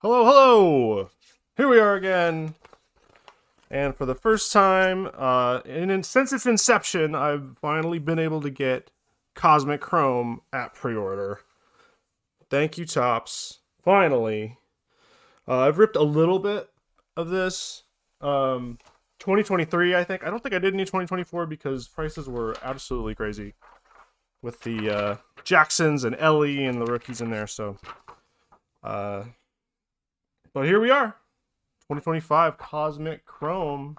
Hello, hello! Here we are again. And for the first time, since its inception, I've finally been able to get Cosmic Chrome at pre-order. Thank you, Tops. Finally. I've ripped a little bit of this. 2023, I think. I don't think I did any 2024 because prices were absolutely crazy with the Jacksons and Ellie and the rookies in there. So, but here we are. 2025 Cosmic Chrome.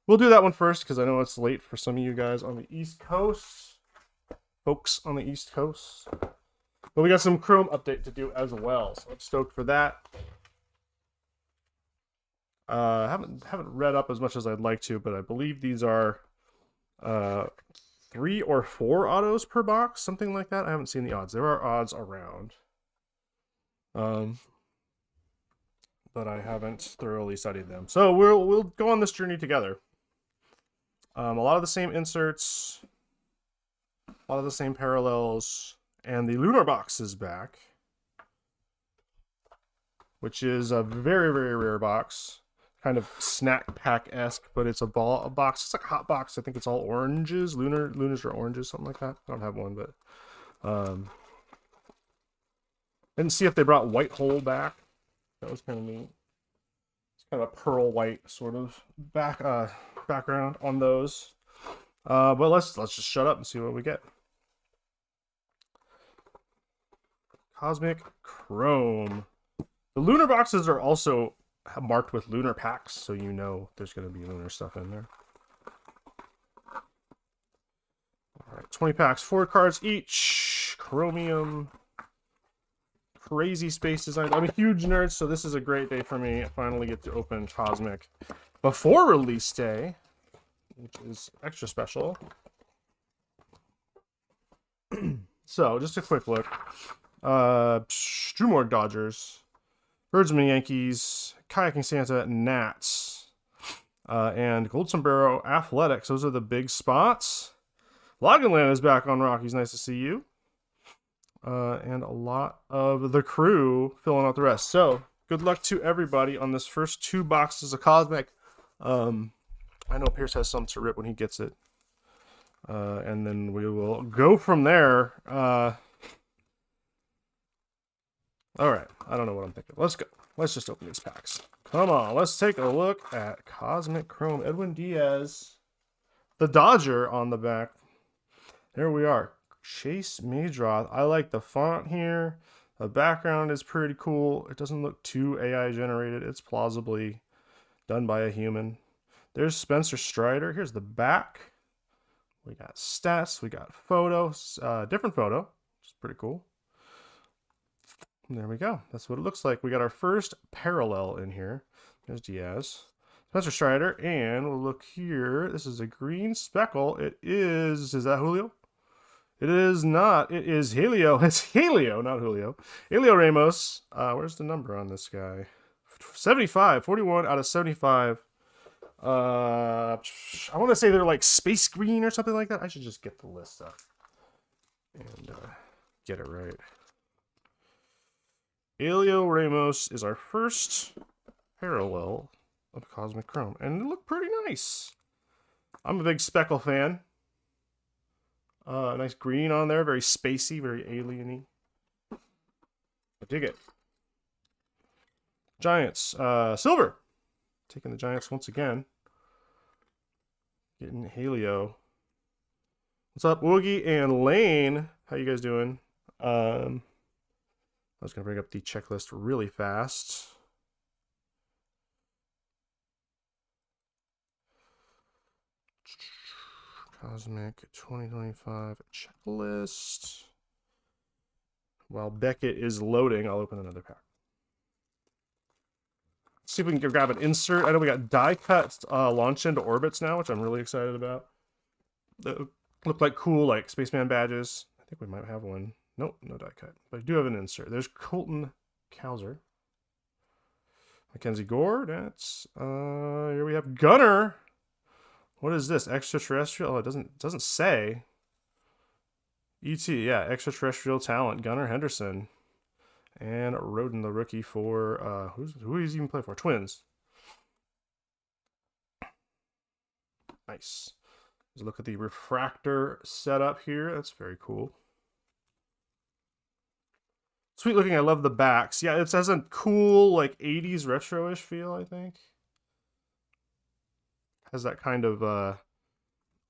We'll do that one first because I know it's late for some of you guys on the East Coast. Folks on the East Coast. But we got some Chrome update to do as well, so I'm stoked for that. Haven't read up as much as I'd like to, but I believe these are 3 or 4 autos per box, something like that. I haven't seen the odds. There are odds around. But I haven't thoroughly studied them. So we'll go on this journey together. A lot of the same inserts, a lot of the same parallels, and the Lunar box is back, which is a very, very rare box. Kind of snack pack-esque, but it's a box. It's like a hot box. I think it's all oranges. Lunars are oranges, something like that. I don't have one, but didn't see if they brought White Hole back. That was kind of neat. It's kind of a pearl white sort of background on those. But let's just shut up and see what we get. Cosmic Chrome. The Lunar boxes are also marked with Lunar packs, so you know there's going to be Lunar stuff in there. All right, 20 packs, 4 cards each. Chromium. Crazy space design. I'm a huge nerd, so this is a great day for me. I finally get to open Cosmic before release day, which is extra special. So, just a quick look. Drumore Dodgers, Herdsman Yankees, Kayaking Santa Nats, and Gold Sombrero Athletics. Those are the big spots. Loganland is back on Rockies. Nice to see you. And a lot of the crew filling out the rest. So, good luck to everybody on this first 2 boxes of Cosmic. I know Pierce has some to rip when he gets it. And then we will go from there. Alright, I don't know what I'm thinking. Let's go. Let's just open these packs. Come on, let's take a look at Cosmic Chrome. Edwin Diaz, the Dodger on the back. There we are. Chase Maydroth. I like the font here. The background is pretty cool. It doesn't look too AI generated. It's plausibly done by a human. There's Spencer Strider. Here's the back. We got stats. We got photos. Different photo, which is pretty cool. And there we go. That's what it looks like. We got our first parallel in here. There's Diaz. Spencer Strider. And we'll look here. This is a green speckle. It is that Julio? It is not. It is Helio. It's Helio, not Julio. Helio Ramos. Where's the number on this guy? 75. 41 out of 75. I want to say they're like space green or something like that. I should just get the list up and get it right. Helio Ramos is our first parallel of Cosmic Chrome. And it looked pretty nice. I'm a big speckle fan. Nice green on there, very spacey, very alien-y. I dig it. Giants, Silver. Taking the Giants once again. Getting Helio. What's up, Woogie and Lane? How you guys doing? I was going to bring up the checklist really fast. Cosmic 2025 checklist. While Beckett is loading, I'll open another pack. See if we can grab an insert. I know we got die cut launch into orbits now, which I'm really excited about. They look like cool, like spaceman badges. I think we might have one. Nope, no die cut. But I do have an insert. There's Colton Cowser. Mackenzie Gore. That's here we have Gunner. What is this? Extraterrestrial? Oh, it doesn't say. E.T., yeah, extraterrestrial talent, Gunnar Henderson. And Roden, the rookie for who does he even play for? Twins. Nice. Let's look at the refractor setup here. That's very cool. Sweet looking. I love the backs. Yeah, it has a cool like 80s retro-ish feel, I think. Has that kind of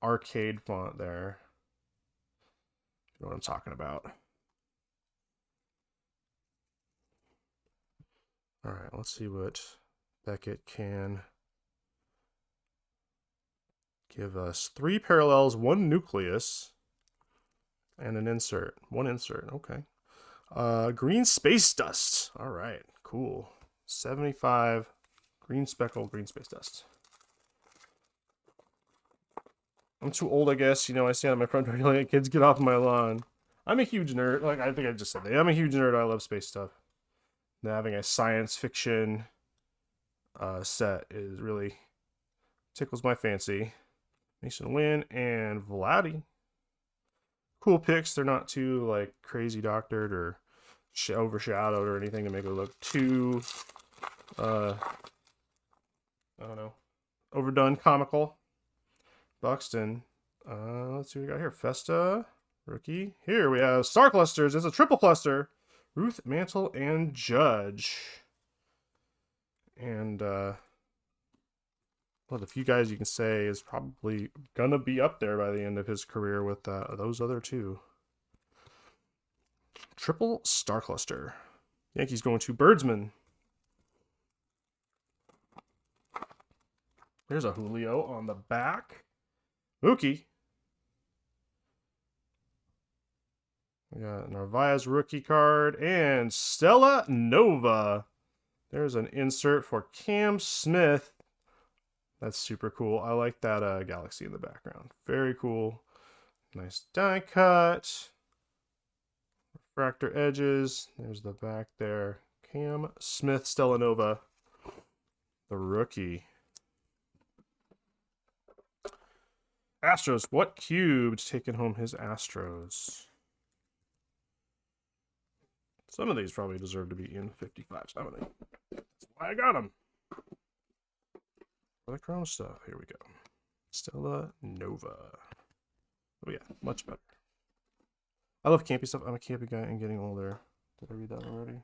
arcade font there. You know what I'm talking about. All right, let's see what Beckett can give us. 3 parallels, 1 nucleus, and an insert. 1 insert, okay. Green space dust. All right, cool. 75 green speckle, green space dust. I'm too old, I guess. You know, I stand on my front door yelling at kids, get off my lawn. I'm a huge nerd. Like, I think I just said that. I'm a huge nerd. I love space stuff. Now, having a science fiction set is really tickles my fancy. Mason Wynn and Vladdy. Cool picks. They're not too, like, crazy doctored or overshadowed or anything to make it look too, I don't know, overdone, comical. Buxton. Let's see what we got here. Festa, rookie. Here we have Star Clusters. It's a triple cluster. Ruth, Mantle, and Judge. And, well, the few guys you can say is probably going to be up there by the end of his career with those other two. Triple Star Cluster. Yankees going to Birdsman. There's a Julio on the back. Mookie. We got Narvaez rookie card and Stella Nova. There's an insert for Cam Smith. That's super cool. I like that galaxy in the background. Very cool. Nice die cut. Refractor edges. There's the back there. Cam Smith, Stella Nova. The rookie. Astros. What cubed taking home his Astros? Some of these probably deserve to be in 55s, don't they? That's why I got them. The chrome stuff. Here we go. Stella Nova. Oh yeah, much better. I love campy stuff. I'm a campy guy and getting older. Did I read that already?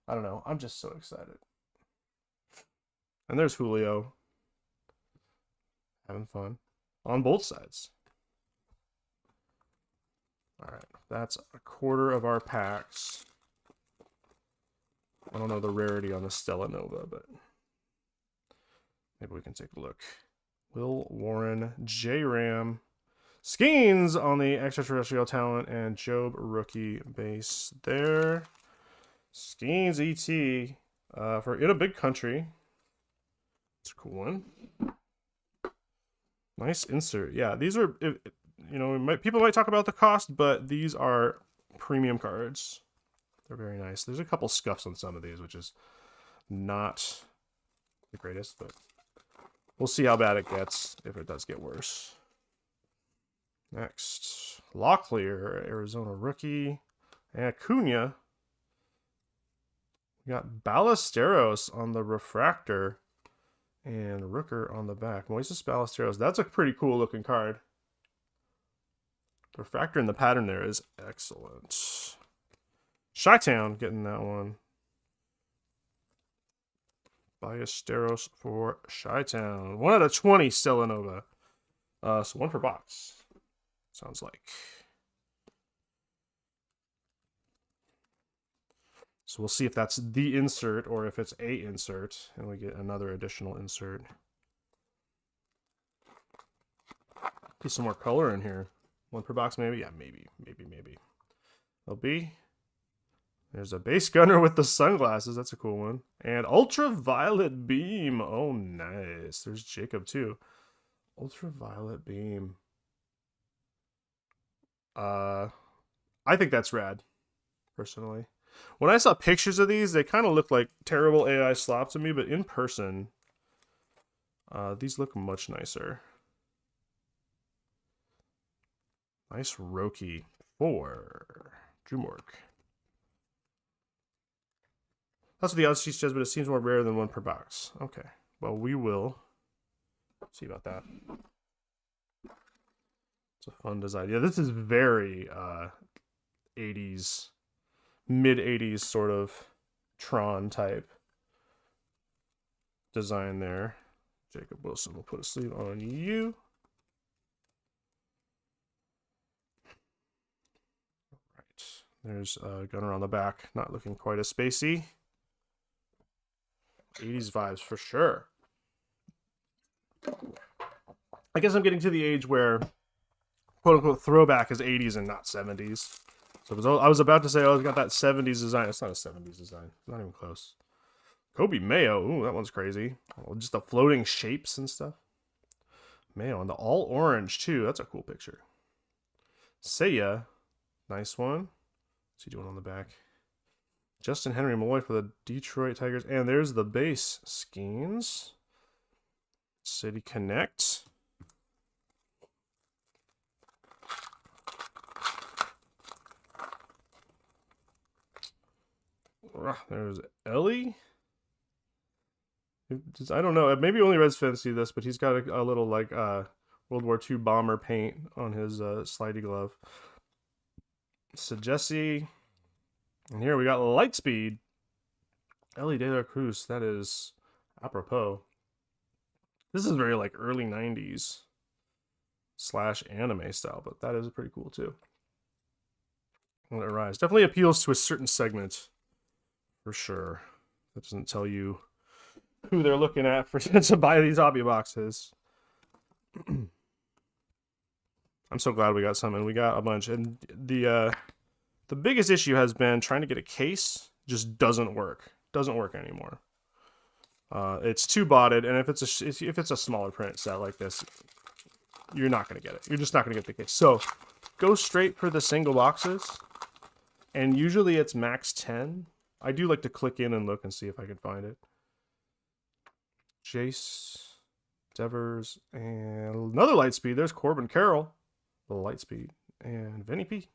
I don't know. I'm just so excited. And there's Julio. Having fun. On both sides. Alright, that's a quarter of our packs. I don't know the rarity on the Stella Nova, but maybe we can take a look. Will Warren, J-Ram, Skeens on the extraterrestrial talent, and Job rookie base there. Skeens ET for In a Big Country. It's a cool one. Nice insert. Yeah, these are, you know, people might talk about the cost, but these are premium cards. They're very nice. There's a couple scuffs on some of these, which is not the greatest, but we'll see how bad it gets if it does get worse. Next, Locklear, Arizona rookie, and Acuna. We got Ballesteros on the refractor. And Rooker on the back. Moises Ballesteros. That's a pretty cool looking card. The refractor in the pattern there is excellent. Chi-Town getting that one. Ballesteros for Chi-Town. 1 out of 20 Stella Nova. So 1 per box. Sounds like. So we'll see if that's the insert or if it's a insert, and we get another additional insert. Get some more color in here. 1 per box, maybe? Yeah, maybe. LB. There's a base gunner with the sunglasses. That's a cool one. And ultraviolet beam. Oh, nice. There's Jacob, too. Ultraviolet beam. I think that's rad, personally. When I saw pictures of these, they kind of look like terrible AI slop to me, but in person, these look much nicer. Nice Roki for Drew Mork. That's what the odds sheet says, but it seems more rare than one per box. Okay. Well, we will see about that. It's a fun design. Yeah, this is very 80s, mid-80s sort of Tron type design there. Jacob Wilson will put a sleeve on you. Right. There's a gunner on the back, not looking quite as spacey. 80s vibes for sure. I guess I'm getting to the age where quote-unquote throwback is 80s and not 70s. So I was about to say, oh, it's got that 70s design. It's not a 70s design. Not even close. Kobe Mayo. Ooh, that one's crazy. Oh, just the floating shapes and stuff. Mayo and the all orange, too. That's a cool picture. Seiya. Nice one. What's he doing on the back? Justin Henry Malloy for the Detroit Tigers. And there's the base schemes. City Connect. There's Ellie. I don't know. Maybe only Reds fans see this, but he's got a little like World War II bomber paint on his slidey glove. So Jesse. And here we got Lightspeed. Ellie De La Cruz. That is apropos. This is very like early 90s / anime style, but that is pretty cool too. Let it rise. Definitely appeals to a certain segment. For sure. That doesn't tell you who they're looking at for to buy these hobby boxes. I'm so glad we got some, and we got a bunch. And the biggest issue has been trying to get a case. Just doesn't work. Doesn't work anymore. It's too botted, and if it's a smaller print set like this, you're not gonna get it. You're just not gonna get the case. So go straight for the single boxes, and usually it's max 10. I do like to click in and look and see if I can find it. Jace, Devers, and another Lightspeed. There's Corbin Carroll, the Lightspeed, and Vinny P.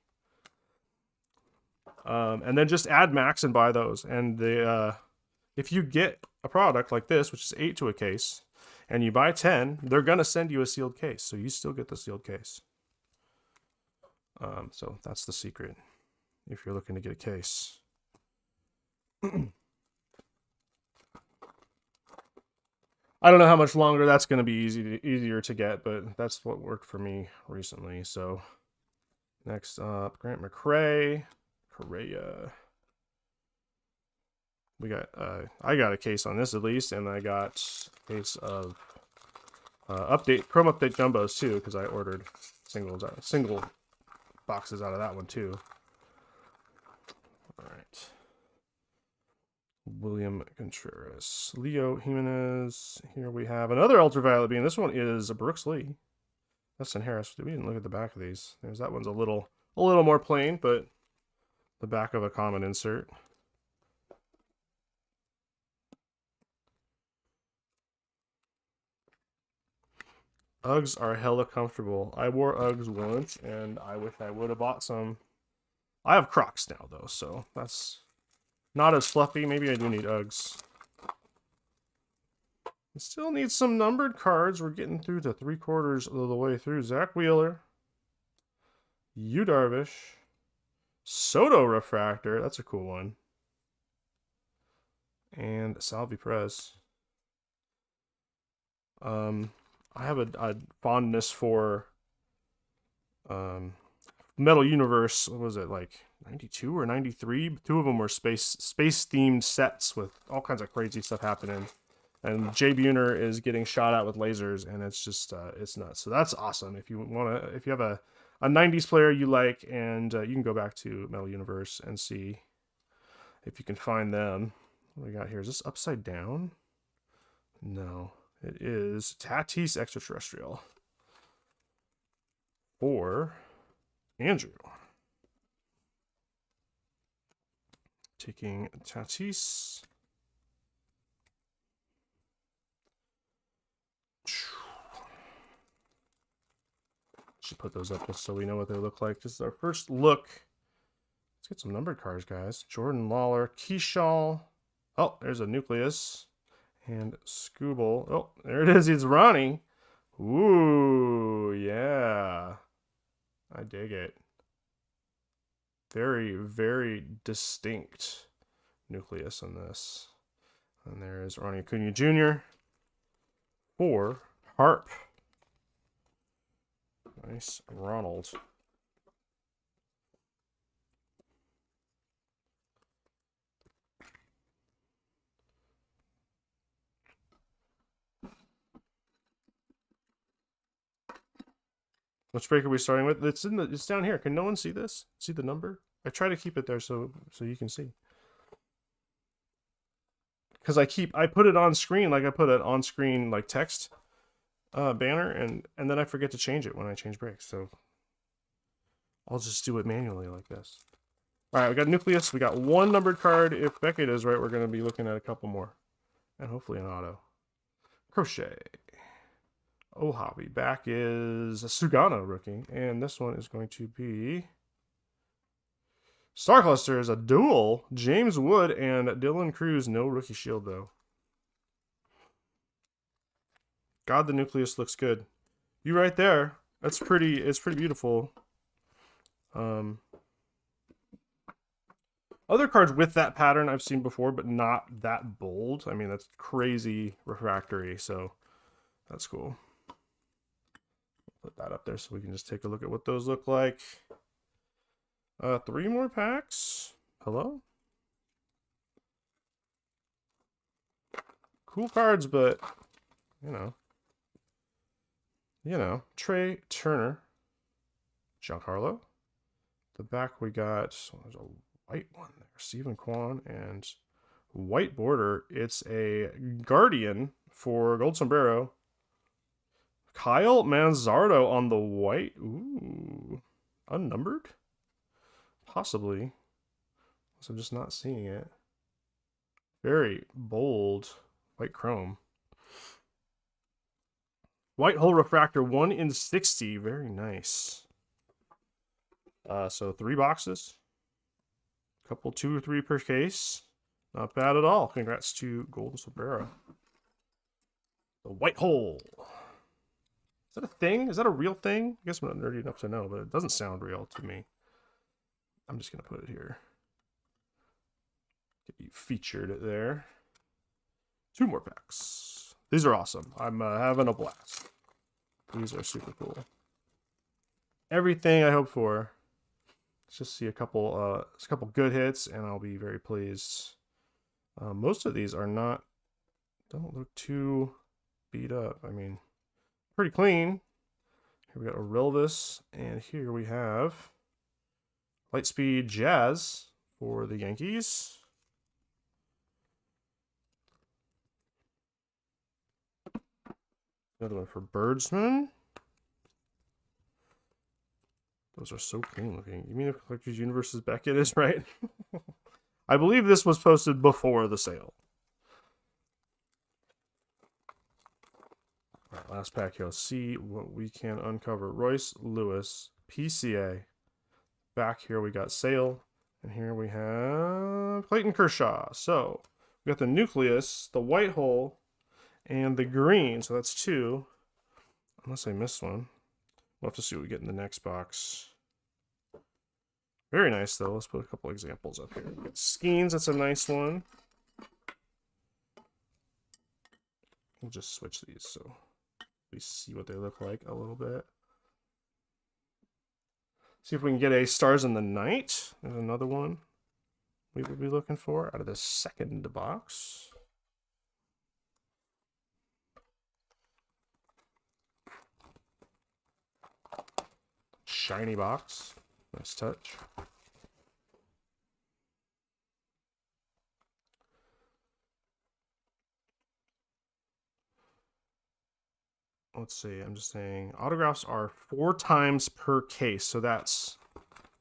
And then just add max and buy those. And if you get a product like this, which is 8 to a case, and you buy 10, they're gonna send you a sealed case, so you still get the sealed case. So that's the secret if you're looking to get a case. I don't know how much longer that's going to be easier to get, but that's what worked for me recently. So next up, Grant McCrae, Correa. We got I got a case on this at least, and I got a case of Chrome Update Jumbos too, because I ordered single boxes out of that one too. All right. William Contreras. Leo Jimenez. Here we have another Ultraviolet Beam. This one is Brooks Lee. Dustin Harris. We didn't look at the back of these. There's that one's a little more plain, but the back of a common insert. Uggs are hella comfortable. I wore Uggs once, and I wish I would have bought some. I have Crocs now, though, so that's not as fluffy. Maybe I do need Uggs. I still need some numbered cards. We're getting through to 3/4 of the way through. Zach Wheeler. Yu Darvish. Soto Refractor. That's a cool one. And Salvi Perez. I have a fondness for Metal Universe. What was it, like 92 or 93? Two of them were space themed sets with all kinds of crazy stuff happening. And Jay Buhner is getting shot at with lasers, and it's just it's nuts. So that's awesome. If you have a 90s player you like, and you can go back to Metal Universe and see if you can find them. What do we got here? Is this upside down? No. It is Tatis Extraterrestrial for Andrew. Taking Tatis. Should put those up just so we know what they look like. This is our first look. Let's get some numbered cards, guys. Jordan Lawler, Keyshaw, Oh, there's a Nucleus. And Scooble. Oh, there it is. It's Ronnie. Ooh, yeah. I dig it. Very, very distinct Nucleus on this. And there's Ronnie Acuna Jr. for Harp. Nice Ronald. Which break are we starting with? It's down here. Can no one see this? See the number? I try to keep it there so you can see. Because I put it on screen, like I put an on screen like text banner, and then I forget to change it when I change breaks. So I'll just do it manually like this. All right, we got Nucleus. We got one numbered card. If Beckett is right, we're going to be looking at a couple more, and hopefully an auto. Crochet. Oh, hobby. Back is a Sugano rookie, and this one is going to be Star Cluster is a duel. James Wood and Dylan Cruz. No rookie shield though. God, the Nucleus looks good. You right there. That's pretty. It's pretty beautiful. Other cards with that pattern I've seen before, but not that bold. I mean, that's crazy refractory, so that's cool. Put that up there so we can just take a look at what those look like. 3 more packs. Hello? Cool cards, but, you know. Trey Turner. Giancarlo. The back we got, there's a white one there. Stephen Kwan and white border. It's a Guardian for Gold Sombrero. Kyle Manzardo on the white. Ooh. Unnumbered? Possibly. So I'm just not seeing it. Very bold. White chrome. White hole refractor 1 in 60. Very nice. So 3 boxes. Couple 2 or 3 per case. Not bad at all. Congrats to Golden Sombrero. The white hole. Is that a thing? Is that a real thing? I guess I'm not nerdy enough to know, but it doesn't sound real to me. I'm just going to put it here. Get you featured it there. 2 more packs. These are awesome. I'm having a blast. These are super cool. Everything I hope for. Let's just see a couple good hits, and I'll be very pleased. Most of these don't look too beat up. I mean, pretty clean. Here we got Arilvis, and here we have Lightspeed Jazz for the Yankees. Another one for Birdsman. Those are so clean looking. You mean if Collector's Universe's Beckett is right? I believe this was posted before the sale. All right, last pack here. Let's see what we can uncover. Royce Lewis, PCA. Back here we got Sale. And here we have Clayton Kershaw. So we got the Nucleus, the white hole, and the green. So that's 2. Unless I missed one. We'll have to see what we get in the next box. Very nice, though. Let's put a couple examples up here. We got Skeens. That's a nice one. We'll just switch these so we see what they look like a little bit. See if we can get a Stars in the Night. There's another one we would be looking for out of the second box. Shiny box. Nice touch. Let's see, I'm just saying autographs are 4 times per case, so that's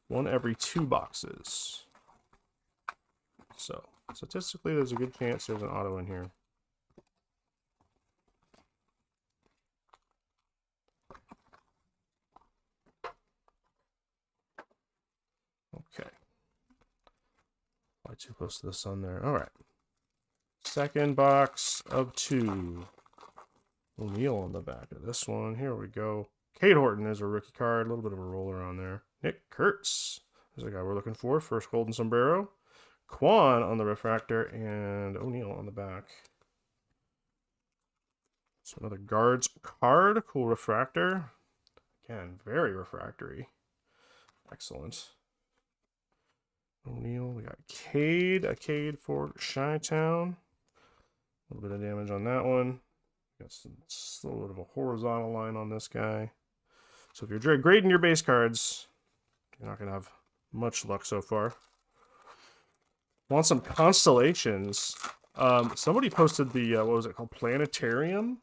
1 every 2 boxes. So statistically, there's a good chance there's an auto in here. Okay. Fly too close to the sun there. All right. Second box of 2. O'Neal on the back of this one. Here we go. Cade Horton is a rookie card. A little bit of a roller on there. Nick Kurtz is the guy we're looking for. First golden sombrero. Quan on the refractor. And O'Neal on the back. So another guards card. Cool refractor. Again, very refractory. Excellent. O'Neal. We got Cade. A Cade for Chi-Town. A little bit of damage on that one. Got a little bit of a horizontal line on this guy. So if you're grading your base cards, you're not going to have much luck so far. Want some constellations. Somebody posted the, what was it called? Planetarium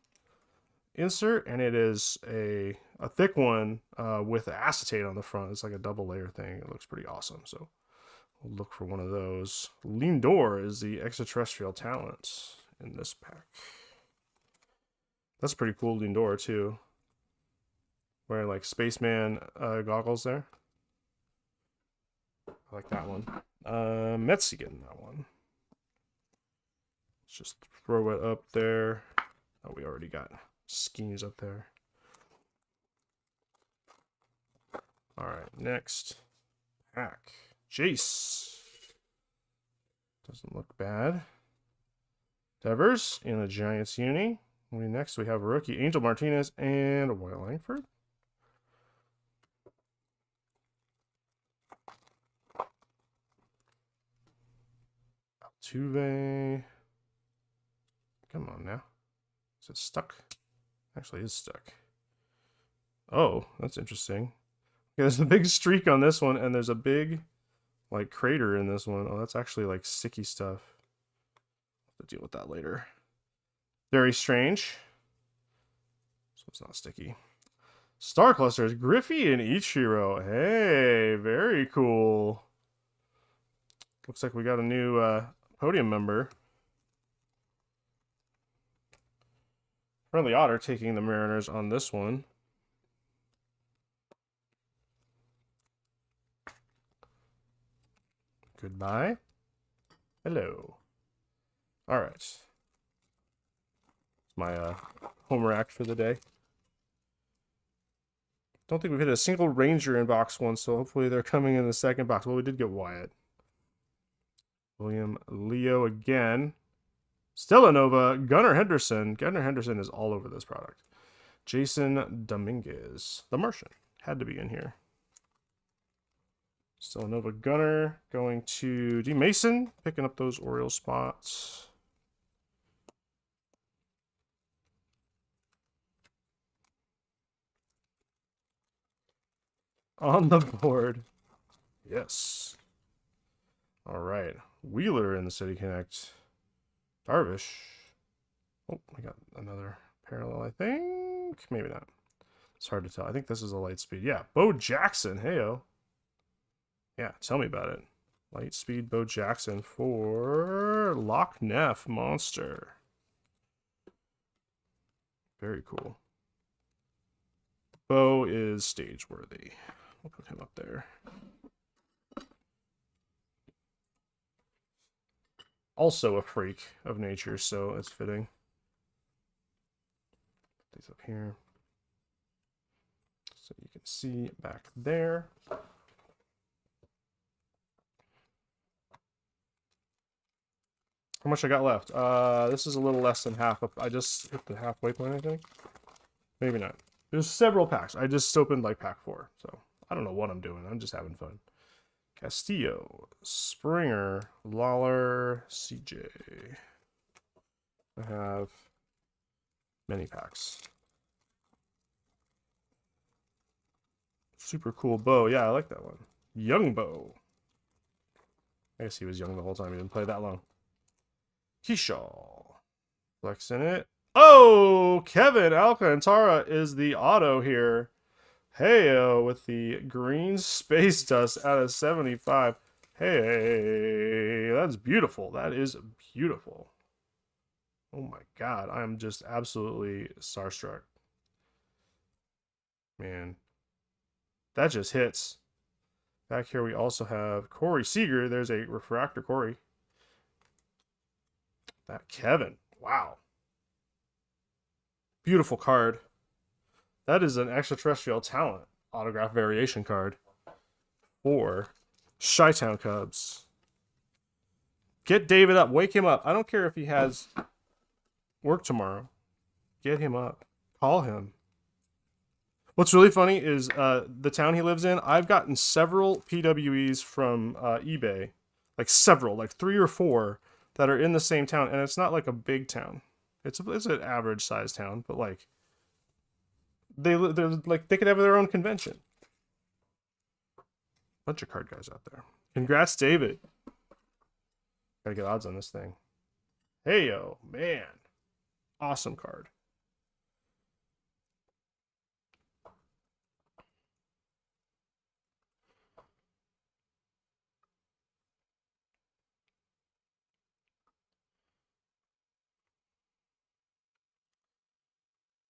insert, and it is a thick one with acetate on the front. It's like a double layer thing. It looks pretty awesome. So we'll look for one of those. Lindor is the extraterrestrial talent in this pack. That's pretty cool, Lindor, too. Wearing, like, spaceman goggles there. I like that one. Metsy getting that one. Let's just throw it up there. Oh, we already got schemes up there. Alright, next pack. Jace. Doesn't look bad. Devers in a Giants uni. Next, we have a rookie, Angel Martinez, and Will Langford. Altuve. Come on now. Is it stuck? Actually, it's stuck. Oh, that's interesting. Okay, there's a big streak on this one, and there's a big, like, crater in this one. Oh, that's actually, like, sticky stuff. I'll have to deal with that later. Very strange. So it's not sticky. Star Clusters, Griffey and Ichiro. Hey, very cool. Looks like we got a new podium member. Friendly Otter taking the Mariners on this one. Goodbye. Hello. All right. My homer act for the day. Don't think we've hit a single Ranger in box 1, so hopefully they're coming in the second box. Well, we did get Wyatt. William Leo again. Stellanova, Gunnar Henderson. Gunnar Henderson is all over this product. Jason Dominguez. The Martian. Had to be in here. Stellanova, Gunnar. Going to D. Mason. Picking up those Orioles spots. On the board. Yes. All right. Wheeler in the City Connect. Darvish. Oh, we got another parallel, I think. Maybe not. It's hard to tell. I think this is a light speed. Yeah, Bo Jackson. Heyo. Yeah, tell me about it. Light speed Bo Jackson for Loch Ness Monster. Very cool. Bo is stage worthy. We'll put him up there. Also a freak of nature, so it's fitting. Put these up here. So you can see back there. How much I got left? This is a little less than half. I just hit the halfway point, I think. Maybe not. There's several packs. I just opened like pack 4, so I don't know what I'm doing. I'm just having fun. Castillo, Springer, Lawler, CJ. I have many packs. Super cool Bo. Yeah, I like that one. Young Bo. I guess he was young the whole time. He didn't play that long. Keyshaw. Flexing it. Oh, Kevin Alcantara is the auto here. Heyo with the green space dust out of 75. Hey, that's beautiful. That is beautiful. Oh my God, I'm just absolutely starstruck. Man, that just hits. Back here we also have Corey Seager. There's a refractor Corey. That Kevin. Wow. Beautiful card. That is an extraterrestrial talent autograph variation card for Chi-Town Cubs. Get David up. Wake him up. I don't care if he has work tomorrow. Get him up. Call him. What's really funny is the town he lives in, I've gotten several PWEs from eBay. Like several, like 3 or 4 that are in the same town. And it's not like a big town. It's an average sized town, but like they're like they could have their own convention. Bunch of card guys out there. Congrats, David. Gotta get odds on this thing. Hey yo, man. Awesome card.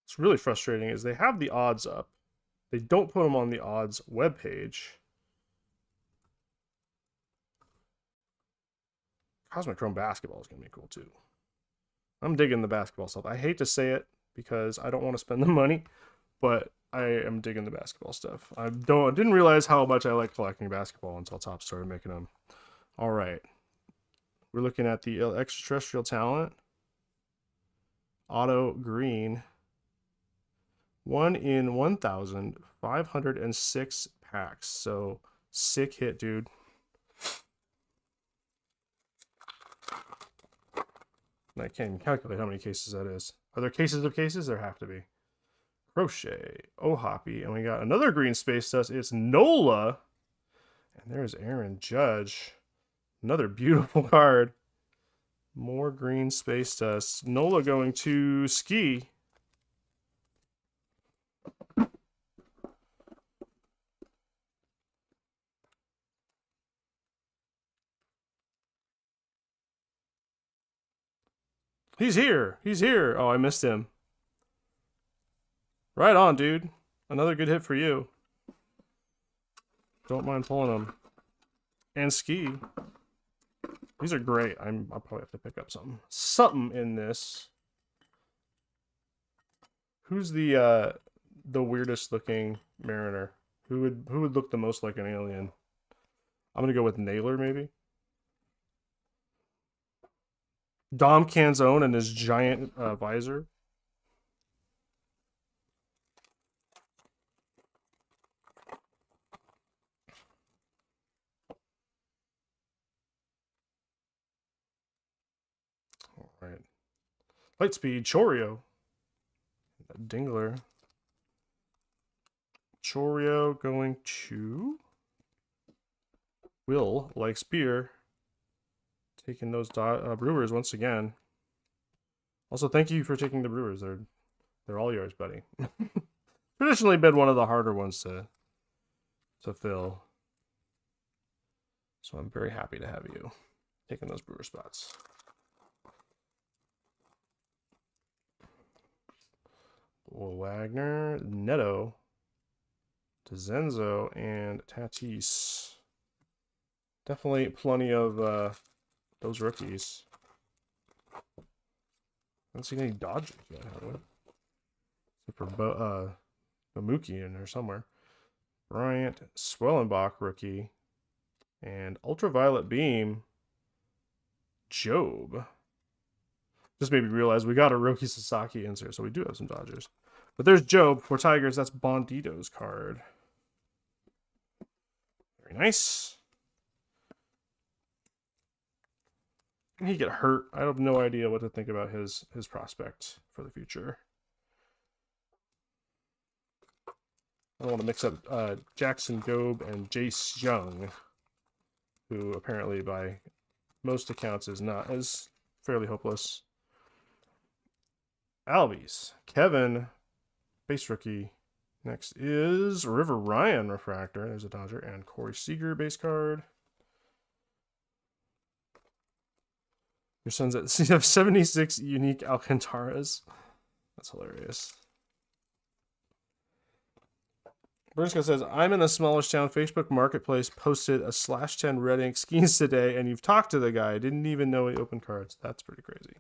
What's really frustrating is they have the odds up. They don't put them on the odds webpage. Cosmic Chrome basketball is going to be cool too. I'm digging the basketball stuff. I hate to say it because I don't want to spend the money, but I am digging the basketball stuff. I didn't realize how much I like collecting basketball until Topps started making them. All right. We're looking at the extraterrestrial talent. Auto green. 1 in 1,506 packs. So, sick hit, dude. I can't even calculate how many cases that is. Are there cases of cases? There have to be. Crochet. Oh, Hoppy. And we got another green space dust. It's Nola. And there's Aaron Judge. Another beautiful card. More green space dust. Nola going to Ski. He's here. He's here. Oh, I missed him. Right on, dude. Another good hit for you. Don't mind pulling them. And Ski. These are great. I'll probably have to pick up something. Something in this. Who's the weirdest looking Mariner? Who would look the most like an alien? I'm gonna go with Naylor, maybe. Dom Canzone and his giant visor. All right. Lightspeed, Choreo. Dingler. Choreo going to Will likes beer. Taking those Brewers once again. Also, thank you for taking the Brewers. They're all yours, buddy. Traditionally been one of the harder ones to fill. So I'm very happy to have you taking those Brewer spots. Wagner, Neto, DeZenzo, and Tatis. Definitely plenty of those rookies. I haven't seen any Dodgers yet, have we? Except for Mookie in there somewhere. Bryant, Swellenbach rookie, and Ultraviolet Beam, Job. Just made me realize we got a Roki Sasaki insert, so we do have some Dodgers. But there's Job for Tigers. That's Bondito's card. Very nice. Can he get hurt? I have no idea what to think about his prospect for the future. I don't want to mix up Jackson Gobe and Jace Young, who apparently by most accounts is fairly hopeless. Albies, Kevin, base rookie. Next is River Ryan refractor. There's a Dodger, and Corey Seager base card. Your son's at 76 unique Alcantaras. That's hilarious. Bernska says, I'm in a smallish town. Facebook Marketplace posted a /10 red ink skis today, and you've talked to the guy. I didn't even know he opened cards. That's pretty crazy.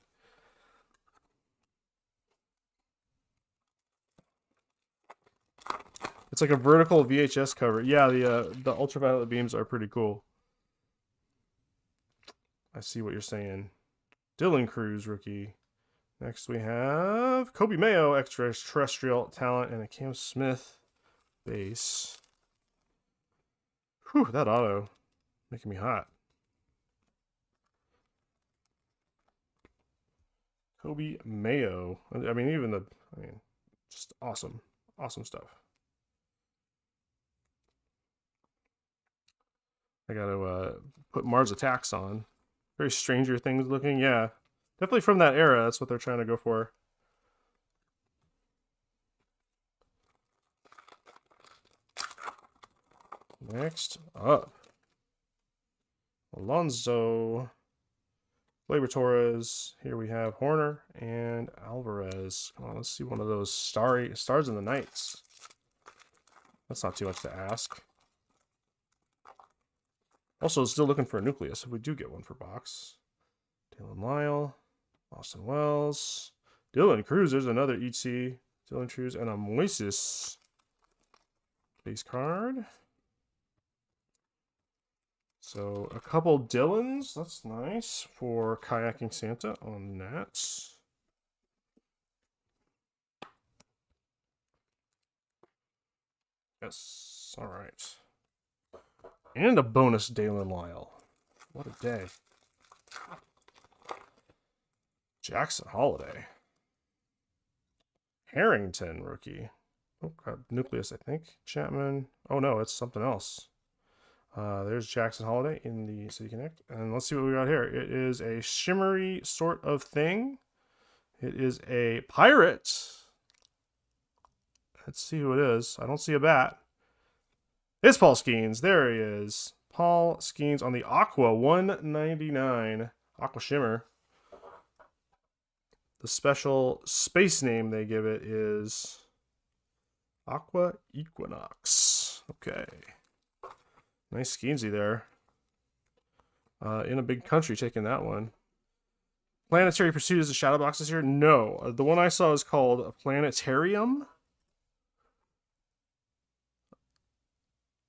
It's like a vertical VHS cover. Yeah, the ultraviolet beams are pretty cool. I see what you're saying. Dylan Cruz, rookie. Next we have Kobe Mayo, extraterrestrial talent, and a Cam Smith base. Whew, that auto. Making me hot. Kobe Mayo. I mean, just awesome. Awesome stuff. I gotta put Mars Attacks on. Very Stranger Things looking. Yeah. Definitely from that era. That's what they're trying to go for. Next up. Alonso. Gleyber Torres. Here we have Horner and Alvarez. Come on, let's see one of those Stars in the Nights. That's not too much to ask. Also, still looking for a nucleus if we do get one for box. Dylan Lyle, Austin Wells, Dylan Cruz. There's another ET. Dylan Cruz and a Moises base card. So a couple Dylans. That's nice for Kayaking Santa on that. Yes. All right. And a bonus Dylan Lyle. What a day. Jackson Holiday. Harrington, rookie. Oh, nucleus, I think. Chapman. Oh, no, it's something else. There's Jackson Holiday in the City Connect. And let's see what we got here. It is a shimmery sort of thing. It is a pirate. Let's see who it is. I don't see a bat. It's Paul Skeens. There he is. Paul Skeens on the Aqua 199. Aqua Shimmer. The special space name they give it is Aqua Equinox. Okay. Nice Skeensy there. In a big country taking that one. Planetary Pursuit is the shadow boxes here? No. The one I saw is called a Planetarium.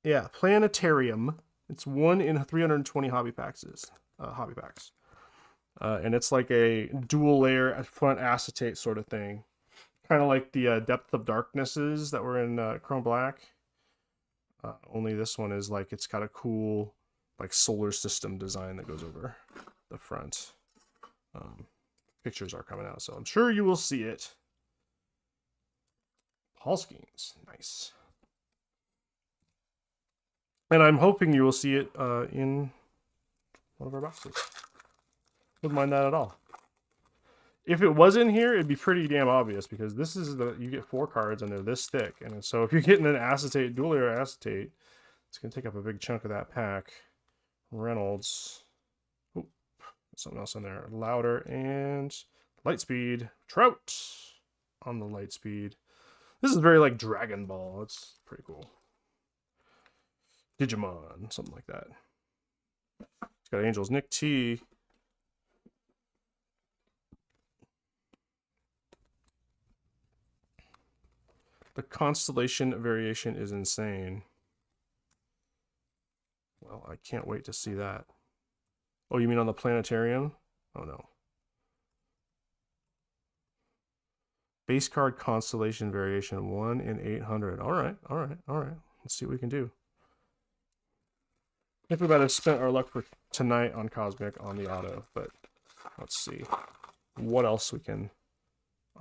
Yeah, Planetarium. It's 1 in 320 hobby packs. And it's like a dual layer front acetate sort of thing. Kind of like the Depth of Darknesses that were in Chrome Black. Only this one is like, it's got a cool like solar system design that goes over the front. Pictures are coming out, so I'm sure you will see it. Paul Skeens. Nice. And I'm hoping you will see it in one of our boxes. Wouldn't mind that at all. If it was in here, it'd be pretty damn obvious because this is you get 4 cards and they're this thick. And so if you're getting an acetate, dual layer acetate, it's going to take up a big chunk of that pack. Reynolds. Oop, something else in there. Louder and Lightspeed. Trout on the Lightspeed. This is very like Dragon Ball. It's pretty cool. Digimon, something like that. It's got Angels. Nick T. The constellation variation is insane. Well, I can't wait to see that. Oh, you mean on the planetarium? Oh, no. Base card constellation variation, 1 in 800. All right, all right, all right. Let's see what we can do. I think we might have spent our luck for tonight on Cosmic on the auto, but let's see what else we can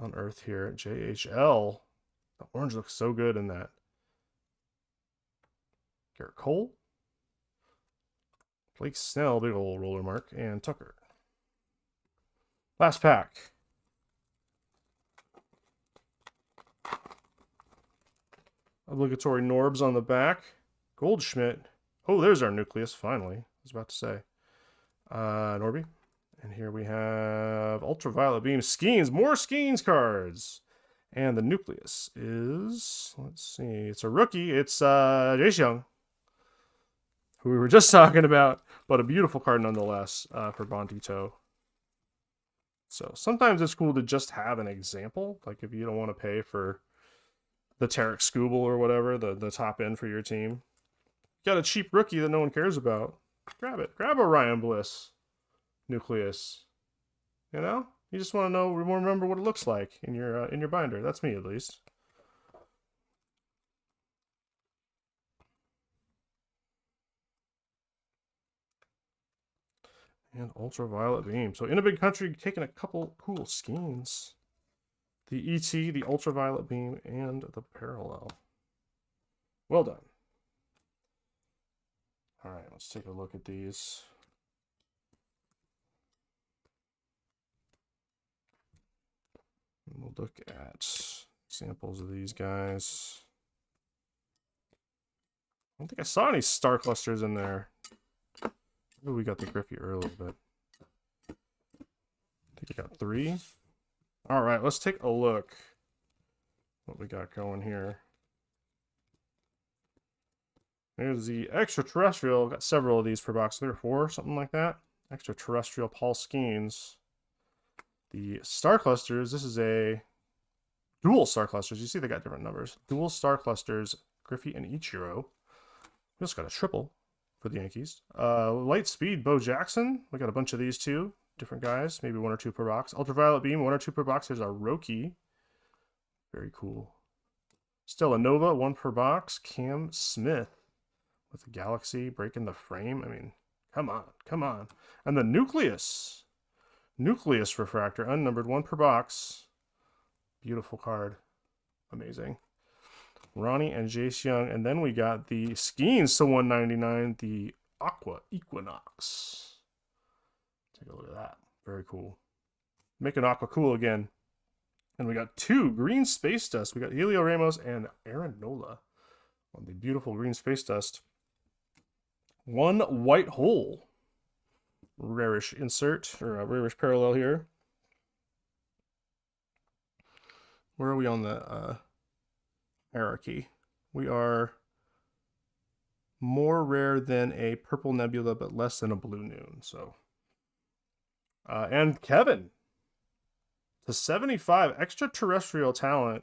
unearth here. JHL. The orange looks so good in that. Garrett Cole. Blake Snell, big old roller mark, and Tucker. Last pack. Obligatory Norbs on the back. Goldschmidt. Oh, there's our nucleus, finally. I was about to say. Norby. And here we have Ultraviolet Beam. Skeens. More Skeens cards. And the nucleus is, let's see, it's a rookie. It's Jace Young, who we were just talking about, but a beautiful card nonetheless for Bondito. So sometimes it's cool to just have an example. Like if you don't want to pay for the Tarek Skubal or whatever, the top end for your team. Got a cheap rookie that no one cares about. Grab it. Grab a Ryan Bliss Nucleus. You know, you just want to know, remember what it looks like in your binder. That's me at least. And Ultraviolet Beam. So in a big country, taking a couple cool schemes. The ET, the Ultraviolet Beam, and the Parallel. Well done. All right, let's take a look at these. We'll look at examples of these guys. I don't think I saw any star clusters in there. Maybe we got the Griffey early, but I think we got 3. All right, let's take a look what we got going here. There's the extraterrestrial. Got several of these per box, 3 or 4, something like that. Extraterrestrial Paul Skeens. The star clusters. This is a dual star clusters. You see they got different numbers. Dual star clusters, Griffey and Ichiro. We just got a triple for the Yankees. Light speed, Bo Jackson. We got a bunch of these too. Different guys, maybe 1 or 2 per box. Ultraviolet Beam, 1 or 2 per box. There's our Roki. Very cool. Stella Nova, 1 per box. Cam Smith with the Galaxy breaking the frame. I mean, come on, come on. And the Nucleus. Nucleus Refractor, unnumbered, 1 per box. Beautiful card. Amazing. Ronnie and Jace Young. And then we got the Skeens to 199, the Aqua Equinox. Take a look at that. Very cool. Making Aqua cool again. And we got 2 green space dust. We got Helio Ramos and Aaron Nola on the beautiful green space dust. 1 white hole. Rarish insert, or a rarish parallel here. Where are we on the hierarchy? We are more rare than a purple nebula, but less than a blue noon. So, and Kevin, to 75 extraterrestrial talent.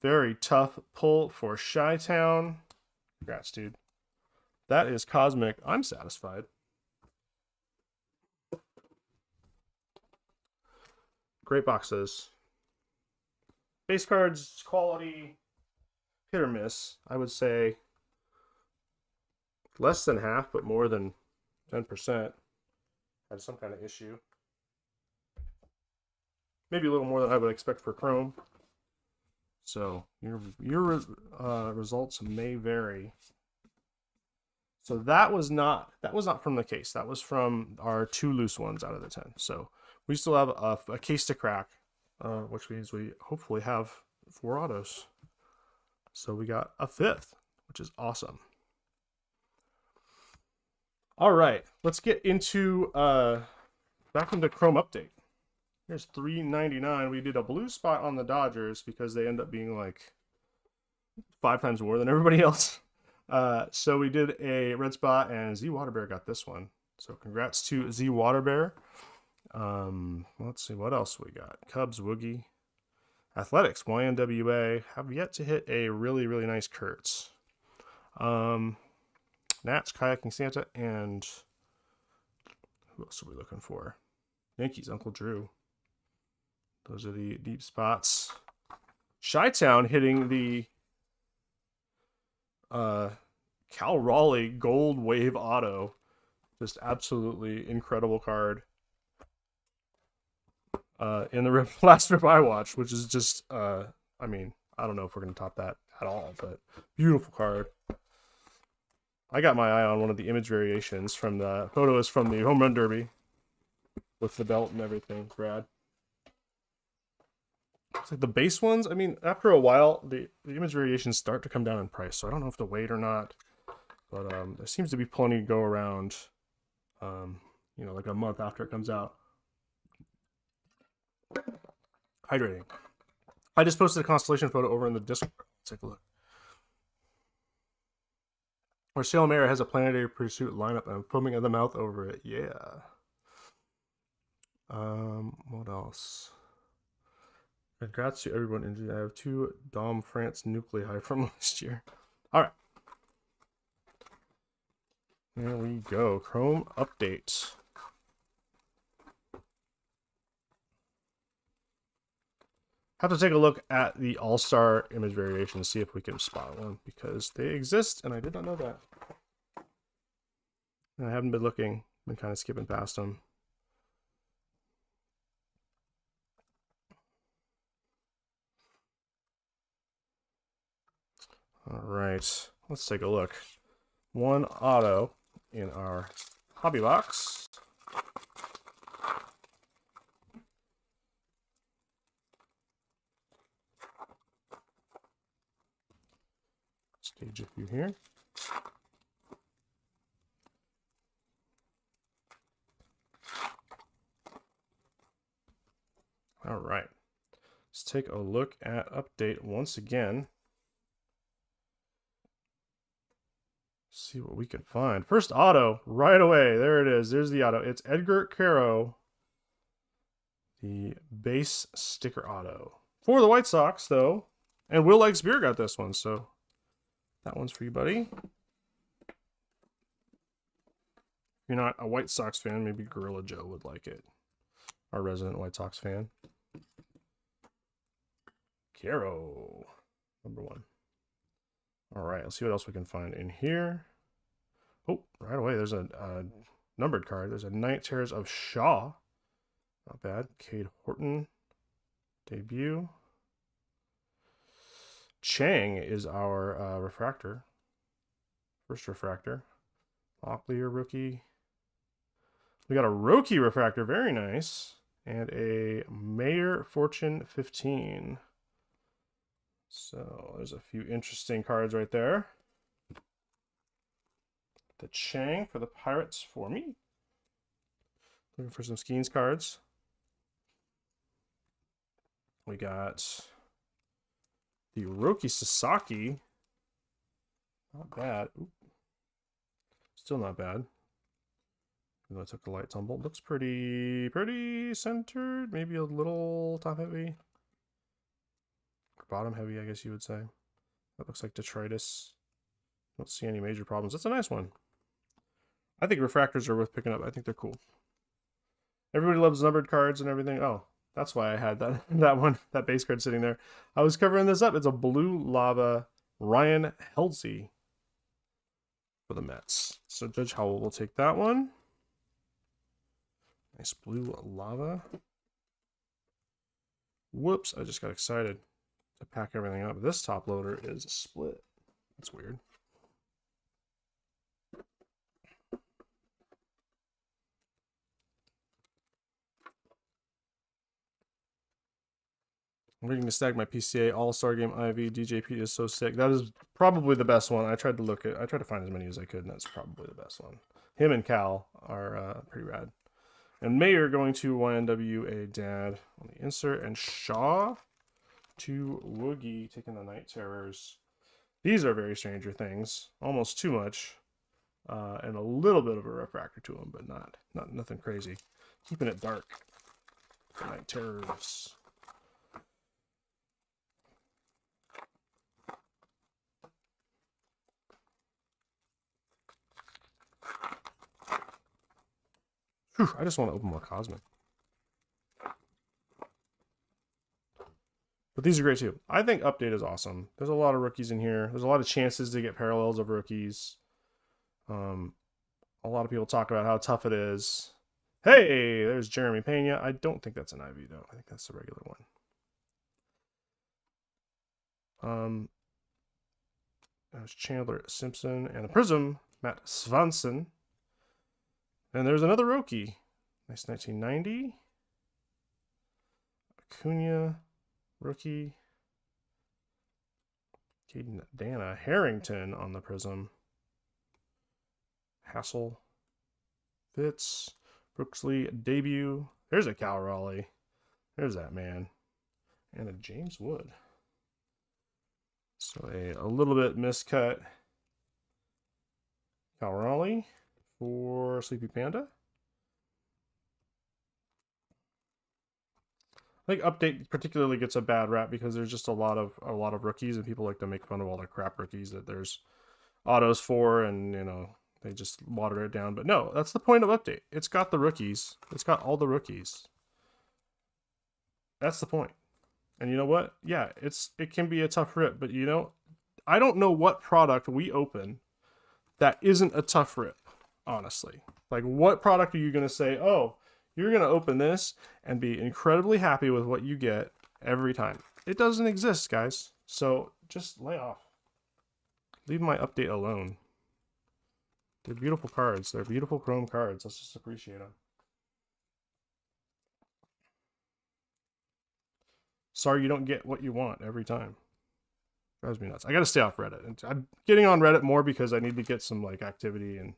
Very tough pull for Chi-Town. Congrats, dude. That is cosmic. I'm satisfied. Great boxes. Base cards, quality, hit or miss. I would say less than half, but more than 10% had some kind of issue. Maybe a little more than I would expect for Chrome. So your results may vary. So that was not from the case. That was from our 2 loose ones out of the 10. So we still have a case to crack, which means we hopefully have 4 autos. So we got a 5th, which is awesome. All right, let's get into back into Chrome Update. Here's $3.99. We did a blue spot on the Dodgers because they end up being like 5 times more than everybody else. So we did a red spot, and Z Waterbear got this one. So congrats to Z Waterbear. Let's see what else we got. Cubs, Woogie. Athletics, YNWA. Have yet to hit a really, really nice Kurtz. Nats, Kayaking Santa, and who else are we looking for? Yankees, Uncle Drew. Those are the deep spots. Chi-Town hitting the Cal Raleigh Gold Wave Auto. Just absolutely incredible card. In the last rip I watched, which is just, I mean, I don't know if we're going to top that at all, but beautiful card. I got my eye on one of the image variations from the photos from the Home Run Derby with the belt and everything. Brad. It's like the base ones, I mean, after a while, the image variations start to come down in price, so I don't know if to wait or not. But there seems to be plenty to go around, you know, like a month after it comes out. Hydrating. I just posted a constellation photo over in the Discord. Let's take a look. Where Salem Air has a planetary pursuit lineup and I'm foaming at the mouth over it. Yeah. What else? Congrats to everyone injured. I have 2 Dom France nuclei from last year. All right. There we go. Chrome update. Have to take a look at the All-Star image variation to see if we can spot one, because they exist, and I did not know that. And I haven't been looking. Been kind of skipping past them. All right, let's take a look. 1 auto in our hobby box. Stage a few here. All right, let's take a look at update once again. See what we can find. First auto, right away. There it is. There's the auto. It's Edgar Caro, the base sticker auto. For the White Sox, though. And Will Likes Beer got this one, so that one's for you, buddy. If you're not a White Sox fan, maybe Gorilla Joe would like it. Our resident White Sox fan. Caro, number 1. All right, let's see what else we can find in here. Oh, right away, there's a numbered card. There's a Night Terrors of Shaw. Not bad. Cade Horton, debut. Chang is our refractor. First refractor. Locklear rookie. We got a Roki refractor, very nice. And a Mayor Fortune 15. So there's a few interesting cards right there. The Chang for the Pirates for me. Looking for some Skeens cards. We got the Roki Sasaki. Not bad. Oop. Still not bad. Even though I took a light tumble. Looks pretty centered. Maybe a little top heavy. Bottom heavy, I guess you would say. That looks like detritus. Don't see any major problems. That's a nice one. I think refractors are worth picking up. I think they're cool. Everybody loves numbered cards and everything. Oh, that's why I had that base card sitting there. I was covering this up. It's a blue lava Ryan Helsley for the Mets. So Judge Howell will take that one. Nice blue lava. Whoops, I just got excited to pack everything up. This top loader is split. That's weird. I'm ready to snag my PCA All-Star Game IV. DJP is so sick. That is probably the best one. I tried to find as many as I could, and that's probably the best one. Him and Cal are pretty rad. And Mayer going to YNWA Dad on the insert, and Shaw to Woogie taking the Night Terrors. These are very Stranger Things, almost too much, and a little bit of a refractor to them, but nothing crazy. Keeping it dark. The Night Terrors. Whew, I just want to open more Cosmic. But these are great too. I think Update is awesome. There's a lot of rookies in here. There's a lot of chances to get parallels of rookies. A lot of people talk about how tough it is. Hey, there's Jeremy Pena. I don't think that's an IV though. I think that's the regular one. There's Chandler Simpson and a Prism, Matt Svanson. And there's another Roki. Nice 1990. Acuna, rookie. Caden Dana Harrington on the Prism. Hassel. Fitz. Brooksley debut. There's a Cal Raleigh. There's that man. And a James Wood. So a little bit miscut Cal Raleigh for Sleepy Panda. I think update particularly gets a bad rap because there's just a lot of rookies, and people like to make fun of all the crap rookies that there's autos for, and you know, they just water it down. But no, that's the point of update. It's got the rookies. It's got all the rookies. That's the point. And you know what? Yeah, it can be a tough rip, but you know, I don't know what product we open that isn't a tough rip, honestly. Like, what product are you going to say, oh, you're going to open this and be incredibly happy with what you get every time? It doesn't exist, guys. So just lay off. Leave my update alone. They're beautiful cards. They're beautiful chrome cards. Let's just appreciate them. Sorry you don't get what you want every time. Drives me nuts. I gotta stay off Reddit. And I'm getting on Reddit more because I need to get some like activity and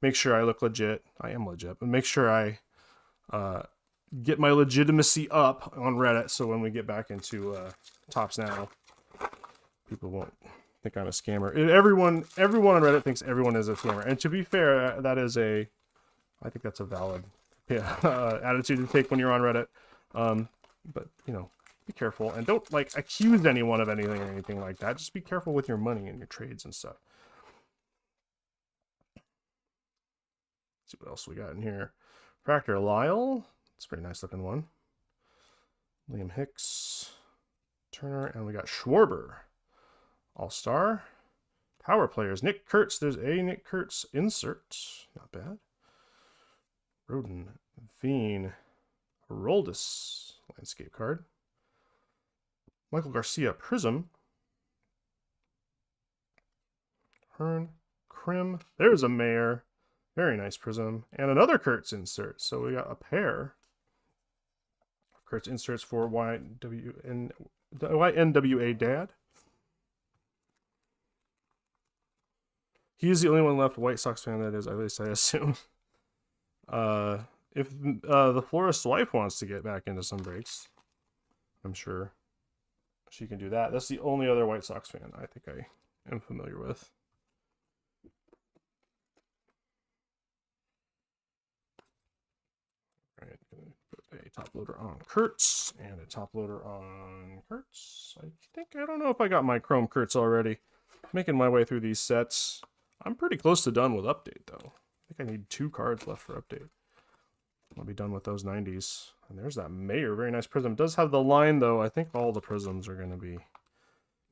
make sure I look legit. I am legit, but make sure I get my legitimacy up on Reddit, so when we get back into Tops Now, people won't think I'm a scammer. Everyone on Reddit thinks everyone is a scammer, and to be fair, I think that's a valid attitude to take when you're on Reddit. But you know, be careful and don't like accuse anyone of anything or anything like that. Just be careful with your money and your trades and stuff. Let's see what else we got in here. Fractor Lyle. It's a pretty nice looking one. Liam Hicks, Turner, and we got Schwarber. All-Star. Power players. Nick Kurtz. There's a Nick Kurtz insert. Not bad. Roden. Veen. Heroldis. Landscape card. Michael Garcia Prism. Hearn. Krim. There's a Mayor. Very nice Prism. And another Kurtz insert. So we got a pair of Kurtz inserts for YNWA Dad. He's the only one left White Sox fan that is, at least I assume. If the florist's wife wants to get back into some breaks, I'm sure she can do that. That's the only other White Sox fan I think I am familiar with. All right, gonna put a top loader on Kurtz and a top loader on Kurtz. I don't know if I got my Chrome Kurtz already. Making my way through these sets. I'm pretty close to done with update though. I think I need 2 cards left for update. I'll be done with those 90s. And there's that Mayor. Very nice Prism. It does have the line, though. I think all the Prisms are going to be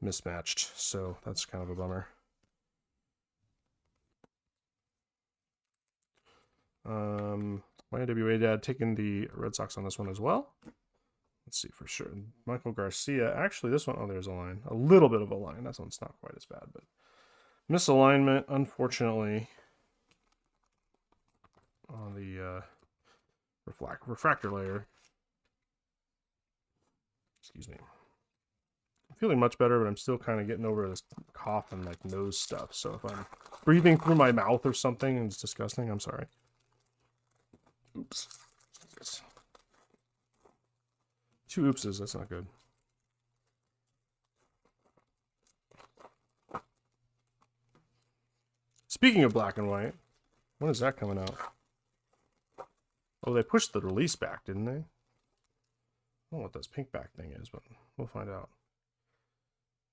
mismatched. So that's kind of a bummer. YNWA Dad taking the Red Sox on this one as well. Let's see for sure. Michael Garcia. Actually, this one, oh, there's a line. A little bit of a line. That one's not quite as bad, but misalignment, unfortunately, on the refractor layer. Excuse me. I'm feeling much better, but I'm still kind of getting over this cough and like nose stuff. So if I'm breathing through my mouth or something and it's disgusting, I'm sorry. Oops. 2 oopses, that's not good. Speaking of black and white, when is that coming out? Oh, they pushed the release back, didn't they? I don't know what this pink back thing is, but we'll find out.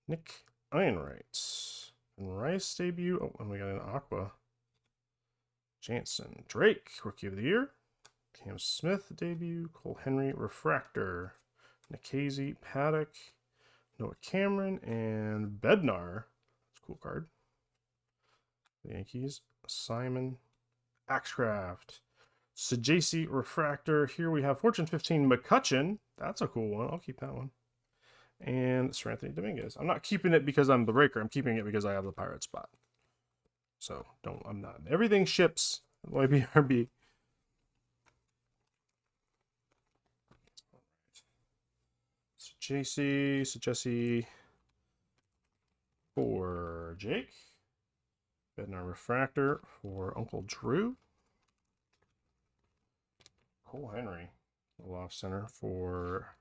Nick Einright. And Rice debut. Oh, and we got an Aqua. Jansen. Drake, Rookie of the Year. Cam Smith debut. Cole Henry, Refractor. Nikhazy, Paddock. Noah Cameron, and Bednar. That's a cool card. The Yankees. Simon. Axcraft. Sajasi Refractor. Here we have Fortune 15 McCutcheon. That's a cool one. I'll keep that one. And Sir Anthony Dominguez. I'm not keeping it because I'm the breaker. I'm keeping it because I have the pirate spot. So I'm not. Everything ships. YBRB. Sajasi for Jake. Bednar Refractor for Uncle Drew. Cole Henry, the off center for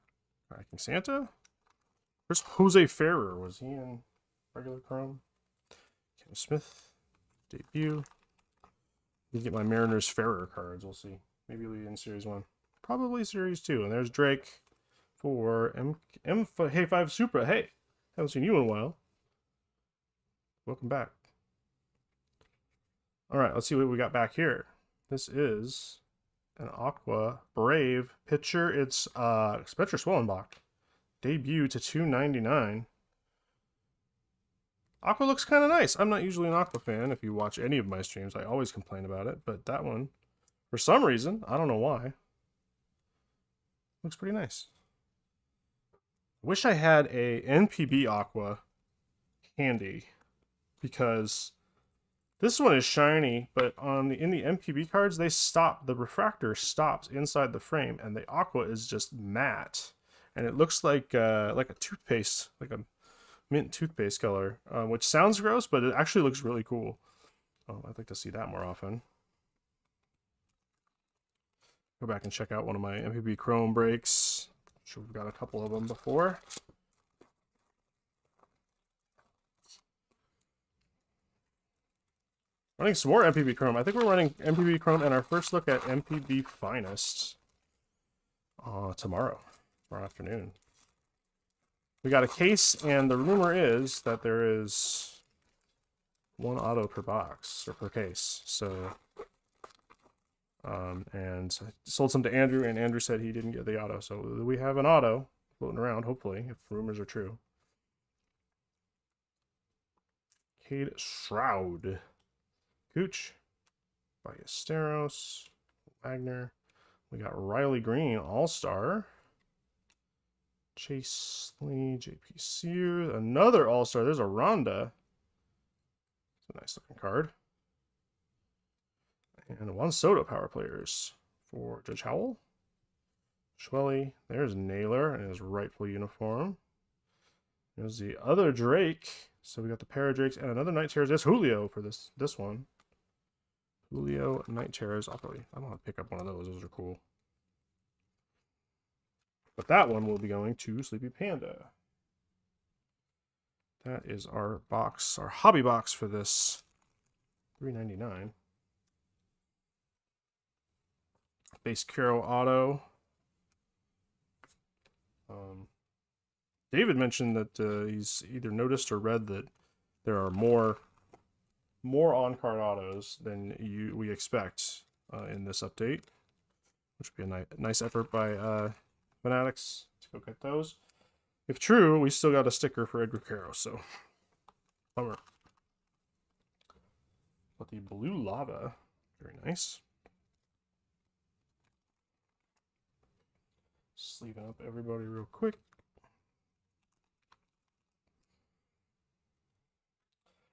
Viking Santa. Where's Jose Ferrer? Was he in regular Chrome? Cam Smith, debut. You get my Mariners Ferrer cards. We'll see. Maybe he'll be in Series 1. Probably Series 2. And there's Drake for Hey 5 Supra. Hey, haven't seen you in a while. Welcome back. All right, let's see what we got back here. This is an Aqua Brave pitcher. It's Spencer Swellenbach. Debut to 299. Aqua looks kind of nice. I'm not usually an Aqua fan. If you watch any of my streams, I always complain about it. But that one, for some reason, I don't know why, looks pretty nice. Wish I had a NPB Aqua handy, because this one is shiny, but in the NPB cards, the refractor stops inside the frame, and the Aqua is just matte, and it looks like a toothpaste, like a mint toothpaste color, which sounds gross, but it actually looks really cool. Oh, I'd like to see that more often. Go back and check out one of my MPB Chrome breaks. I'm sure we've got a couple of them before. Running some more MPB Chrome. I think we're running MPB Chrome and our first look at MPB Finest tomorrow afternoon. We got a case, and the rumor is that there is one auto per box, or per case. So, and I sold some to Andrew, and Andrew said he didn't get the auto. So we have an auto floating around, hopefully, if rumors are true. Cade Shroud. Cooch. Ballesteros. Wagner. We got Riley Green, All-Star. Chase Lee, JP Sears, another All-Star. There's a Rhonda. It's a nice looking card. And Juan Soto power players for Judge Howell. Schwelly. There's Naylor in his rightful uniform. There's the other Drake. So we got the pair of Drakes and another Night Terrors. There's Julio for this one. Julio Night Terrors. I'm gonna pick up one of those. Those are cool. But that one will be going to Sleepy Panda. That is our box, our hobby box for this. $3.99. Base Caro Auto. David mentioned that he's either noticed or read that there are more on-card autos than we expect in this update, which would be a nice effort by Fanatics to go get those. If true, we still got a sticker for Edgar Caro, so bummer. But the Blue Lava, very nice. Sleeving up everybody real quick.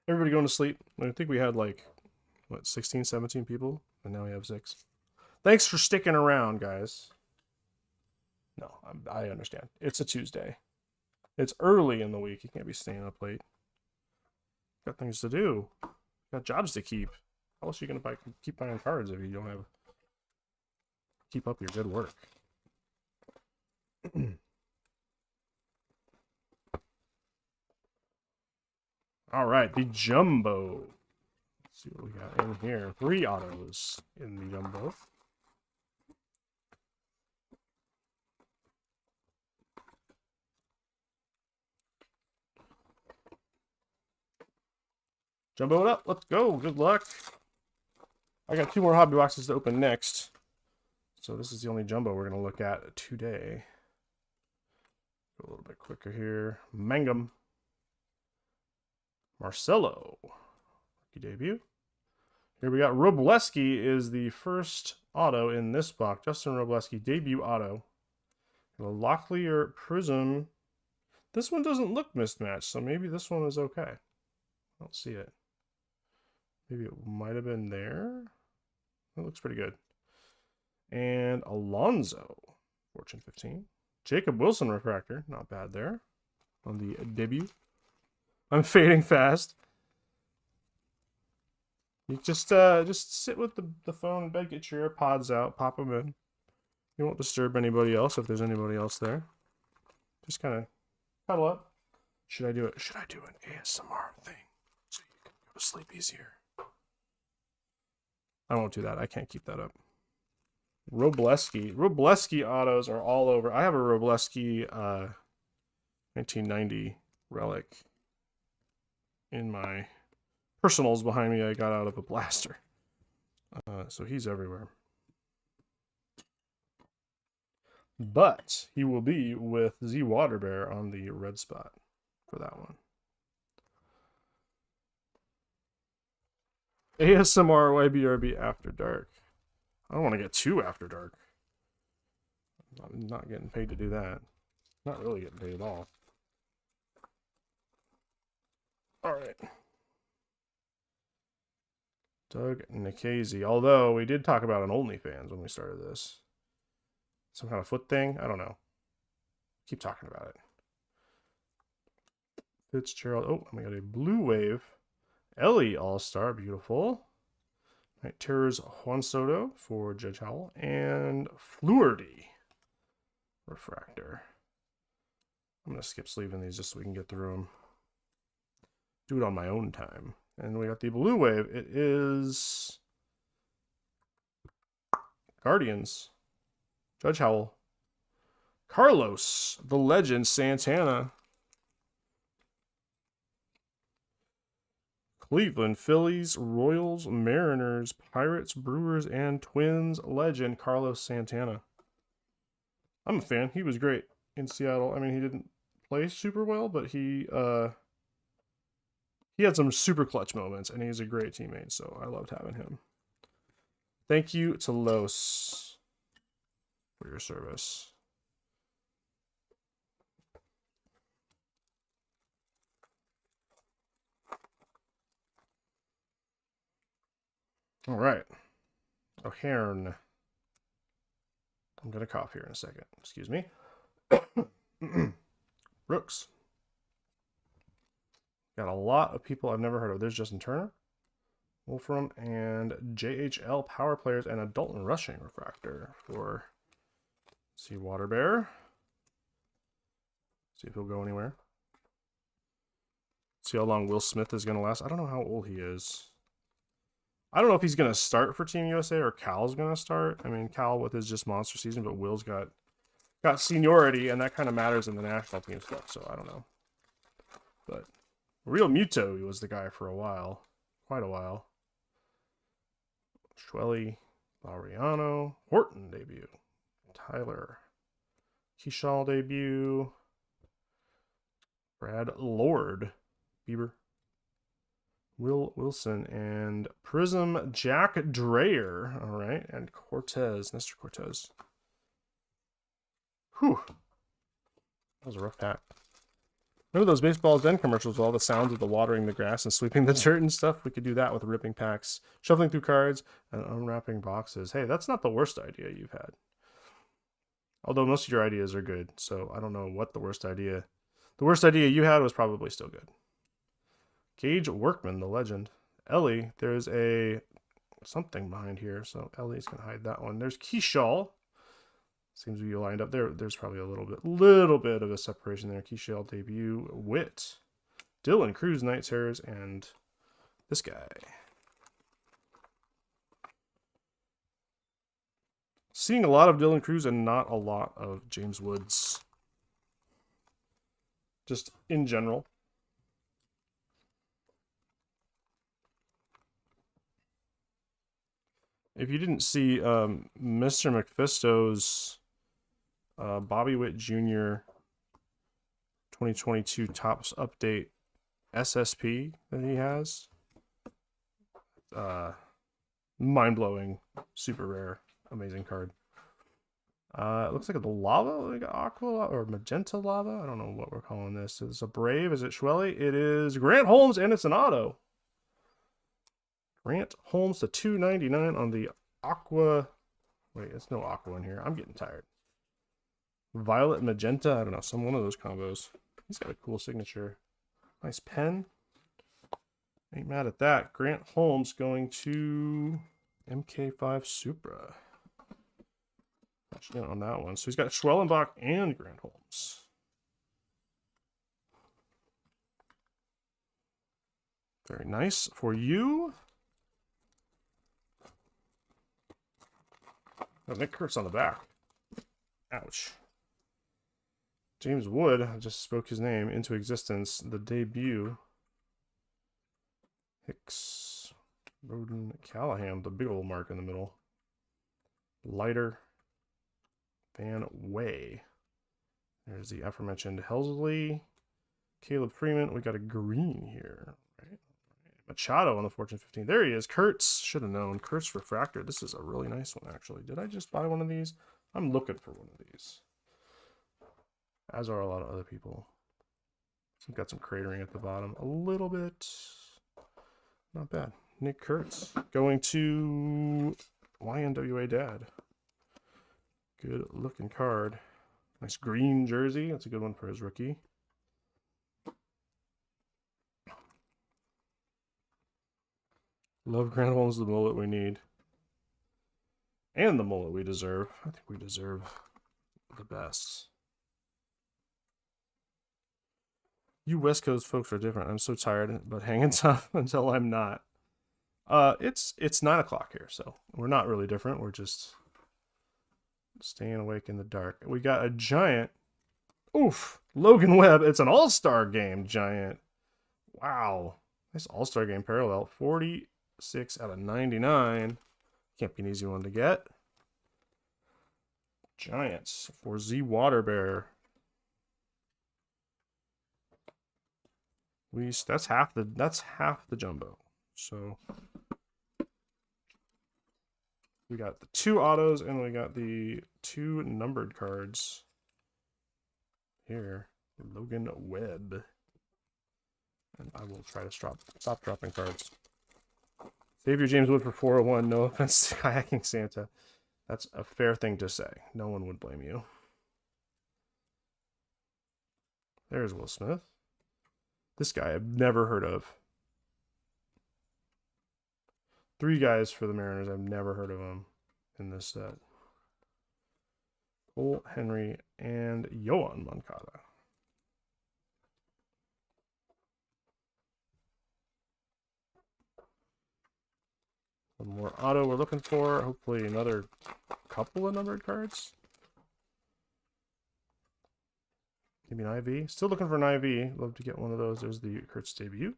Everybody going to sleep. I think we had like, what, 16, 17 people? And now we have 6. Thanks for sticking around, guys. No, I understand. It's a Tuesday. It's early in the week. You can't be staying up late. Got things to do. Got jobs to keep. How else are you going to keep buying cards if you don't have... keep up your good work? All right, the Jumbo. Let's see what we got in here. 3 autos in the Jumbo. Jumbo it up. Let's go. Good luck. I got 2 more hobby boxes to open next. So this is the only Jumbo we're going to look at today. Go a little bit quicker here. Mangum. Marcelo. Rookie debut. Here we got Robleski is the first auto in this box. Justin Robleski, debut auto. The Locklear Prism. This one doesn't look mismatched, so maybe this one is okay. I don't see it. Maybe it might have been there. It looks pretty good. And Alonzo, Fortune 15. Jacob Wilson refractor, not bad there on the debut. I'm fading fast. You just sit with the phone in bed, get your AirPods out, pop them in. You won't disturb anybody else if there's anybody else there. Just kind of cuddle up. Should I do it? Should I do an ASMR thing so you can go to sleep easier? I won't do that. I can't keep that up. Robleski autos are all over. I have a Robleski 1990 relic in my personals behind me. I got out of a blaster. So he's everywhere. But he will be with Ybrb on the red spot for that one. ASMR Ybrb After Dark. I don't want to get too After Dark. I'm not getting paid to do that. Not really getting paid at all. Alright. Doug Nikhazy. Although, we did talk about an OnlyFans when we started this. Some kind of foot thing? I don't know. Keep talking about it. Fitzgerald. Oh, and we got a Blue Wave. Ellie All-Star. Beautiful. Night Terrors Juan Soto for Judge Howell. And Fluardy Refractor. I'm going to skip sleeving these just so we can get through them. Do it on my own time. And we got the Blue Wave. It is Guardians. Judge Howell. Carlos, the legend, Santana. Cleveland, Phillies, Royals, Mariners, Pirates, Brewers, and Twins legend, Carlos Santana. I'm a fan. He was great in Seattle. I mean, he didn't play super well, but he had some super clutch moments, and he's a great teammate, so I loved having him. Thank you to Los for your service. All right. O'Hearn. I'm going to cough here in a second. Excuse me. Brooks. Got a lot of people I've never heard of. There's Justin Turner, Wolfram, and JHL Power Players, and a Dalton Rushing Refractor for Ybrb. See if he'll go anywhere. See how long Will Smith is going to last. I don't know how old he is. I don't know if he's going to start for Team USA or Cal's going to start. I mean, Cal with his just monster season, but Will's got seniority, and that kind of matters in the national team stuff, so I don't know. But Real Muto, he was the guy for a while. Quite a while. Schwelly, Laureano, Horton debut. Tyler, Keyshaw debut. Brad Lord, Bieber. Will Wilson, and Prism Jack Dreyer. All right, and Cortez, Nestor Cortez. Whew. That was a rough pack. Remember those Baseball's Den commercials with all the sounds of the watering the grass and sweeping the dirt and stuff? We could do that with ripping packs, shuffling through cards, and unwrapping boxes. Hey, that's not the worst idea you've had. Although most of your ideas are good, so I don't know what the worst idea... The worst idea you had was probably still good. Gage Workman, the legend. Ellie, there's a something behind here, so Ellie's going to hide that one. There's Keyshaw. Seems to be lined up there. There's probably a little bit of a separation there. Keyshaw debut. Witt. Dylan Cruz, Night Terrors, and this guy. Seeing a lot of Dylan Cruz and not a lot of James Woods. Just in general. If you didn't see Mr. McFisto's Bobby Witt Jr. 2022 Topps Update SSP that he has, mind-blowing, super rare, amazing card. It looks like the lava, like aqua or magenta lava. I don't know what we're calling this. Is it a Brave? Is it Schwelly? It is Grant Holmes, and it's an auto. Grant Holmes to 299 on the aqua. Wait, there's no aqua in here. I'm getting tired. Violet magenta. I don't know. One of those combos. He's got a cool signature. Nice pen. Ain't mad at that. Grant Holmes going to MK5 Supra. Touchdown on that one. So he's got Schwellenbach and Grant Holmes. Very nice for you. Oh, Nick Kurtz on the back. Ouch. James Wood, I just spoke his name into existence. The debut. Hicks. Roden. Callahan, the big old mark in the middle. Leiter. Van Way. There's the aforementioned Helsley. Caleb Freeman. We got a green here. Right. Machado on the Fortune 15. There he is. Kurtz. Should have known. Kurtz Refractor. This is a really nice one, actually. Did I just buy one of these? I'm looking for one of these. As are a lot of other people. So we've got some cratering at the bottom. A little bit. Not bad. Nick Kurtz. Going to YNWA Dad. Good looking card. Nice green jersey. That's a good one for his rookie. Love Granholm's the mullet we need. And the mullet we deserve. I think we deserve the best. You West Coast folks are different. I'm so tired, but hanging tough until I'm not. It's 9 o'clock here, so we're not really different. We're just staying awake in the dark. We got a giant. Oof. Logan Webb. It's an all-star game giant. Wow. Nice all-star game parallel. 46 out of 99. Can't be an easy one to get. Giants for Z Waterbear. That's half the jumbo. So we got the 2 autos and we got the 2 numbered cards here. Logan Webb. And I will try to stop dropping cards. Save your James Wood for 401. No offense to Kayaking Santa. That's a fair thing to say. No one would blame you. There's Will Smith. This guy I've never heard of. 3 guys for the Mariners. I've never heard of them in this set. Cole Henry and Yoan Moncada. One more auto we're looking for. Hopefully another couple of numbered cards. Maybe an IV. Still looking for an IV. Love to get one of those. There's the Kurtz debut.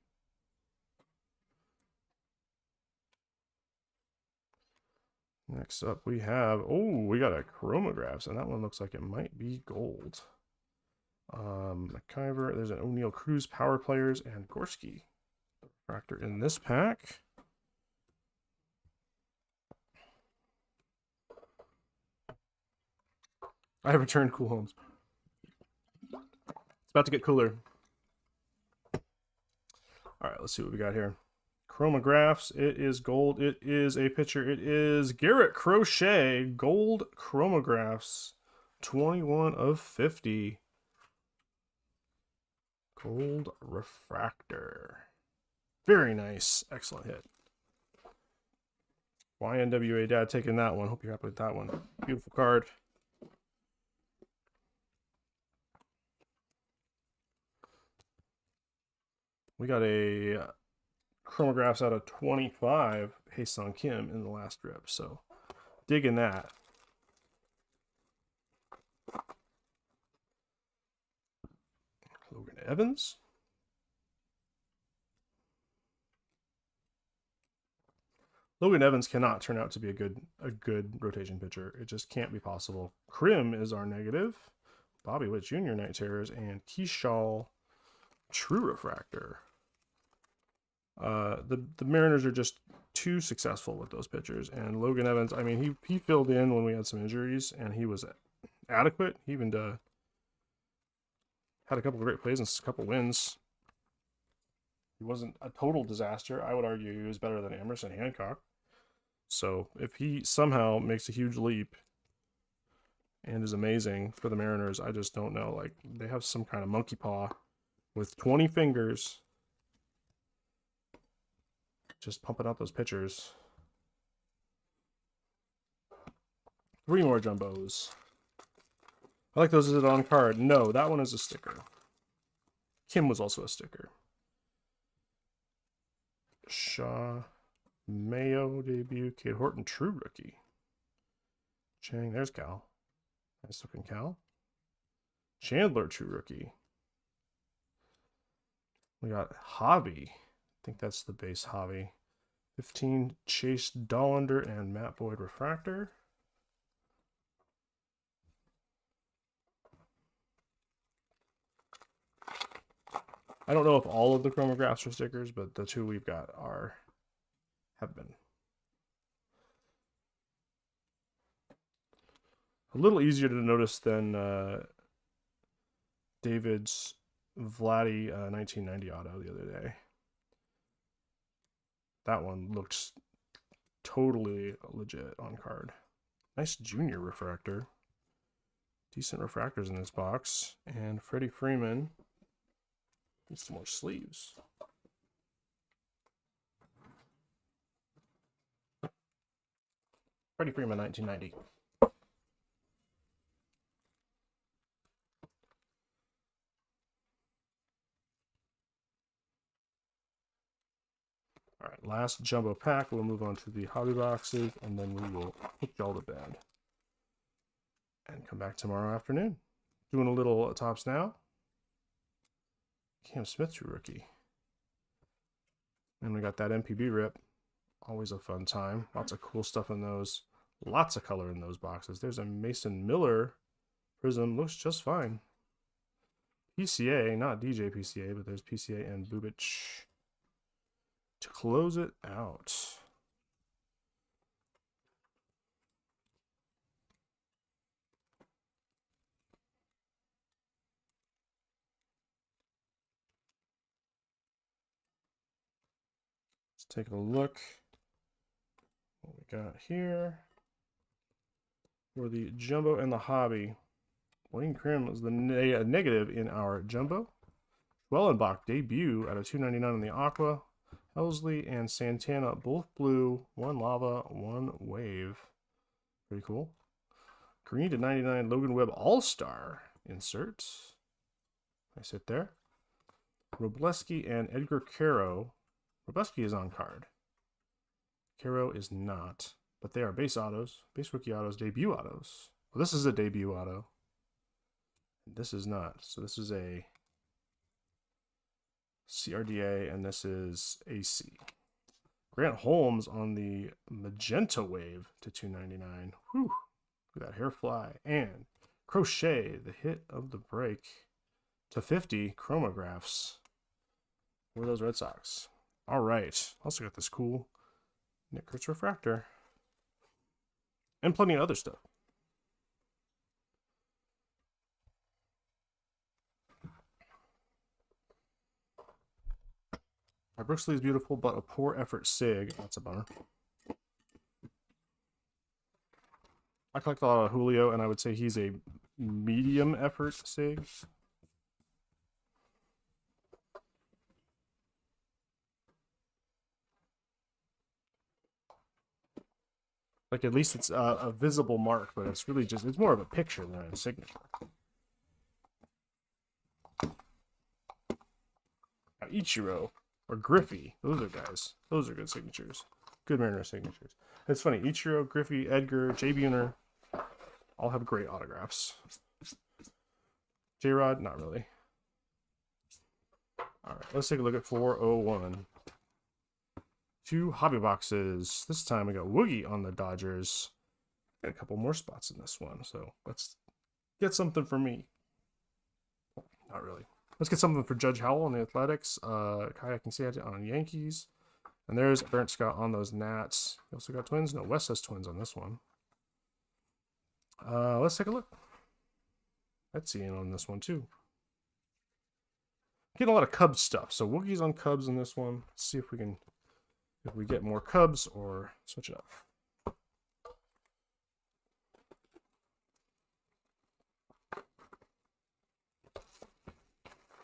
Next up we have, we got a chromographs, and that one looks like it might be gold. McIver, there's an O'Neill Cruz Power Players and Gorski. Refractor in this pack. I have returned Cool Homes. It's about to get cooler. All right, let's see what we got here. Chromographs. It is gold. It is a pitcher. It is Garrett Crochet. Gold chromographs. 21 of 50. Gold refractor. Very nice. Excellent hit. YNWA Dad taking that one. Hope you're happy with that one. Beautiful card. We got a chromographs out of 25 Hae-Sung Kim in the last rip, so digging that. Logan Evans. Logan Evans cannot turn out to be a good rotation pitcher. It just can't be possible. Krim is our negative. Bobby Witt Jr. Night Terrors and Keishal True Refractor. The Mariners are just too successful with those pitchers, and Logan Evans, I mean, he filled in when we had some injuries, and he was adequate. He even had a couple of great plays and a couple wins. He wasn't a total disaster. I would argue he was better than Emerson Hancock. So if he somehow makes a huge leap and is amazing for the Mariners, I just don't know. Like, they have some kind of monkey paw with 20 fingers just pumping out those pitchers. 3 more jumbos. I like those as an on card. No, that one is a sticker. Kim was also a sticker. Shaw, Mayo debut, Cade Horton, true rookie. Chang, there's Cal. Nice looking Cal. Chandler, true rookie. We got Hobby. I think that's the base Hobby. 15 Chase Dollander and Matt Boyd refractor. I don't know if all of the chromographs are stickers, but the two we've got have been. A little easier to notice than David's Vladdy 1990 auto the other day. That one looks totally legit on card. Nice junior refractor. Decent refractors in this box. And Freddie Freeman. Need some more sleeves. Freddie Freeman 1990. All right, last jumbo pack. We'll move on to the hobby boxes, and then we will put y'all to bed. And come back tomorrow afternoon. Doing a little tops now. Cam Smith, true rookie. And we got that MPB rip. Always a fun time. Lots of cool stuff in those. Lots of color in those boxes. There's a Mason Miller Prism. Looks just fine. PCA, not DJ PCA, but there's PCA and Bubic to close it out. Let's take a look what we got here. For the jumbo and the hobby, Wayne Krim is the negative in our jumbo. Wellenbach debut out of 299 in the aqua. Helsley and Santana both blue, one lava, one wave. Pretty cool. Green to 99 Logan Webb All-Star insert. Nice hit there. Robleski and Edgar Caro. Robleski is on card. Caro is not. But they are base autos, base rookie autos, debut autos. Well, this is a debut auto. This is not. So this is a CRDA, and this is AC. Grant Holmes on the magenta wave to 299. Whew. Look at that hair fly. And Crochet, the hit of the break to 50 chromographs for those Red Sox. All right. Also got this cool Nick Kurtz refractor. And plenty of other stuff. My Brooksley is beautiful, but a poor effort Sig. That's a bummer. I collect a lot of Julio, and I would say he's a medium effort Sig. Like, at least it's a visible mark, but it's really just, it's more of a picture than a signature. Now, Ichiro or Griffey, those are guys. Those are good signatures. Good Mariner signatures. It's funny, Ichiro, Griffey, Edgar, Jay Buhner, all have great autographs. J-Rod, not really. All right, let's take a look at 401. 2 hobby boxes. This time we got Woogie on the Dodgers. Got a couple more spots in this one, so let's get something for me. Not really. Let's get something for Judge Howell on the Athletics. Kayaking Santa on Yankees. And there's Bernd Scott on those Nats. We also got Twins. No, Wes has Twins on this one. Let's take a look. Etsy in on this one too. Getting a lot of Cubs stuff. So Woogie's on Cubs in this one. Let's see if we can, if we get more Cubs or switch it up.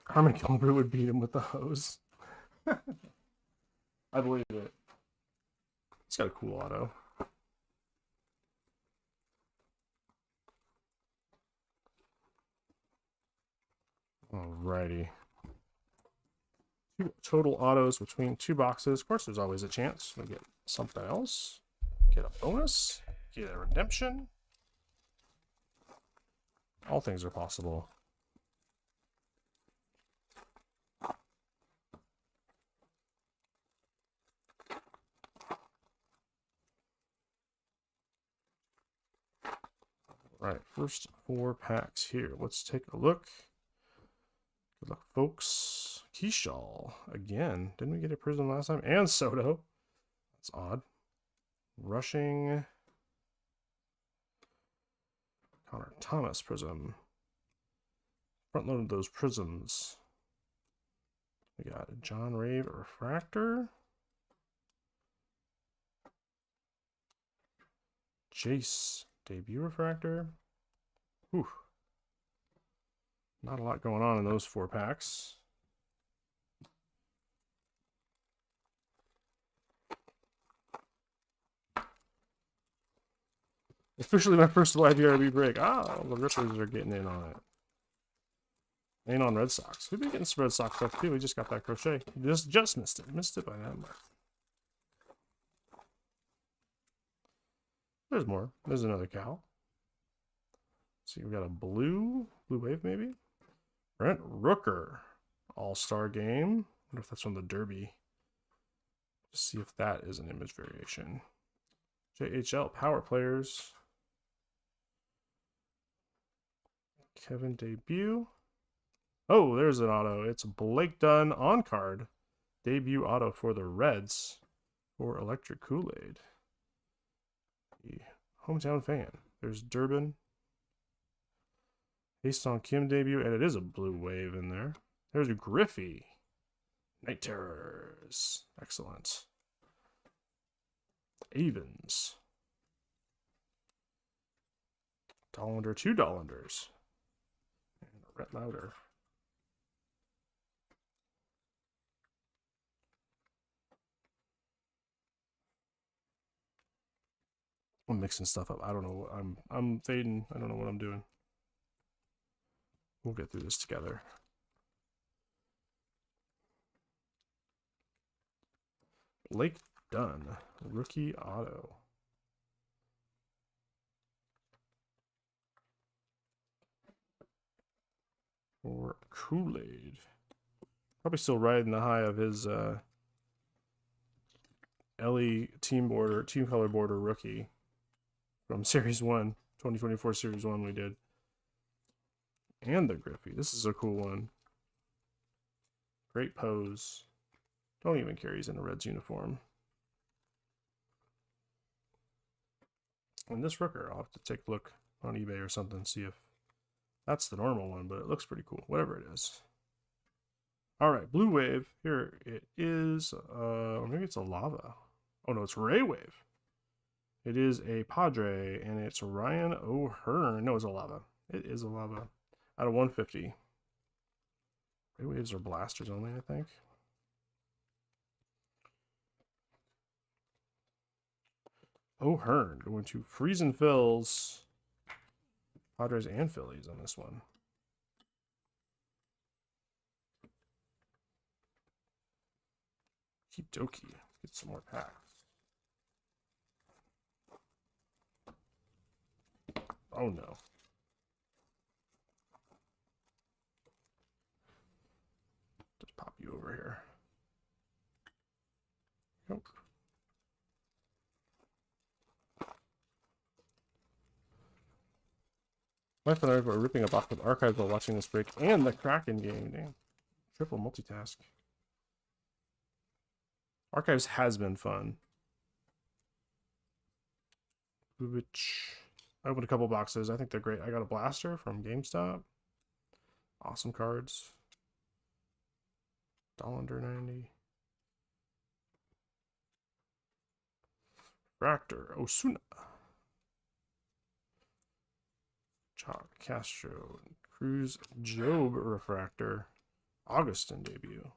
Carmen Gilbert would beat him with the hose. I believe it. It's got a cool auto. Alrighty. 2 total autos between 2 boxes. Of course, there's always a chance to get something else. Get a bonus. Get a redemption. All things are possible. Right, first 4 packs here. Let's take a look. Good luck, folks. Keyshaw again. Didn't we get a Prism last time? And Soto. That's odd. Rushing. Connor Thomas Prism. Front loaded those prisms. We got a John Rave Refractor. Jace Debut Refractor. Whew. Not a lot going on in those 4 packs. Officially my first live Ybrb break. Ah, the Rippers are getting in on it. Ain't on Red Sox. We've been getting some Red Sox stuff too. We just got that crochet. Just missed it. Missed it by that much. There's more. There's another cow. See, we got a blue wave maybe. Brent Rooker, All-Star Game. I wonder if that's from the Derby. Just see if that is an image variation. JHL Power Players. Kevin Debut. Oh, there's an auto. It's Blake Dunn on card. Debut auto for the Reds for Electric Kool-Aid. The hometown fan. There's Durbin. Based on Kim debut, and it is a blue wave in there. There's a Griffey. Night Terrors. Excellent. Avens. Dollander, 2 Dollanders. And a Rhett Louder. I'm mixing stuff up. I don't know. I'm fading. I don't know what I'm doing. We'll get through this together. Blake Dunn, rookie auto. For Kool-Aid. Probably still riding the high of his LE team color border rookie from Series 1, 2024 Series 1 we did. And the Griffey. This is a cool one. Great pose. Don't even care he's in a Reds uniform. And this Rooker, I'll have to take a look on eBay or something, see if that's the normal one, but it looks pretty cool, whatever it is. All right, Blue Wave. Here it is. Or maybe it's a Lava. Oh no, it's Ray Wave. It is a Padre, and it's Ryan O'Hearn. No, it's a Lava. It is a Lava. Out of 150. Ray Waves are blasters only, I think. O'Hearn going to Freeze and Fills. Padres and Phillies on this one. Kidoki. Get some more packs. Oh no. Just pop you over here. Nope. My friend and I were ripping a box with archives while watching this break, and the Kraken game. Damn. Triple multitask. Archives has been fun. Bubich. I opened a couple boxes. I think they're great. I got a blaster from GameStop. Awesome cards. Dollander 90. Fractor. Osuna. Chalk. Castro. Cruz. Job Refractor. Augustin debut.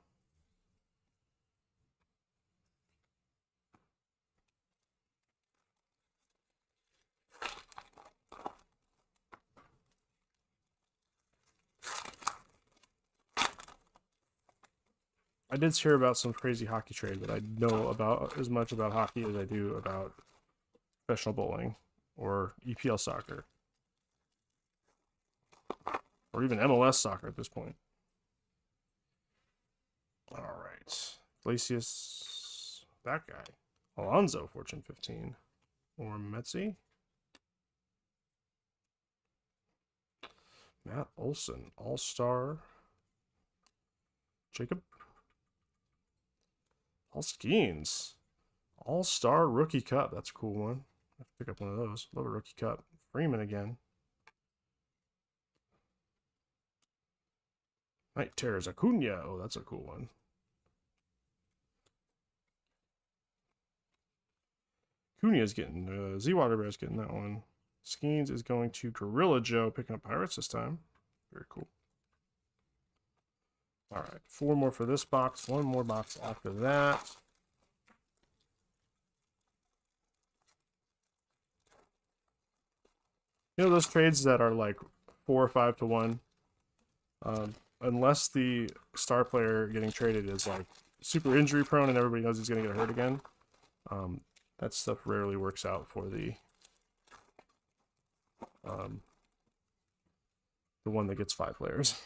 I did hear about some crazy hockey trade, but I know about as much about hockey as I do about professional bowling or EPL soccer. or even MLS soccer at this point. All right. Glacius, that guy. Alonso, Fortune 15. Or Metzi. Matt Olson, All-Star. Jacob. All Skeens. All-Star Rookie Cup. That's a cool one. I have to pick up one of those. Love a Rookie Cup. Freeman again. Night Terrors Acuna. Oh, that's a cool one. Acuna's getting, Ybrb getting that one. Skeens is going to Gorilla Joe, picking up Pirates this time. Very cool. All right, 4 more for this box. 1 more box after that. You know those trades that are like 4 or 5 to 1? Unless the star player getting traded is like super injury prone and everybody knows he's going to get hurt again, that stuff rarely works out for the one that gets 5 players.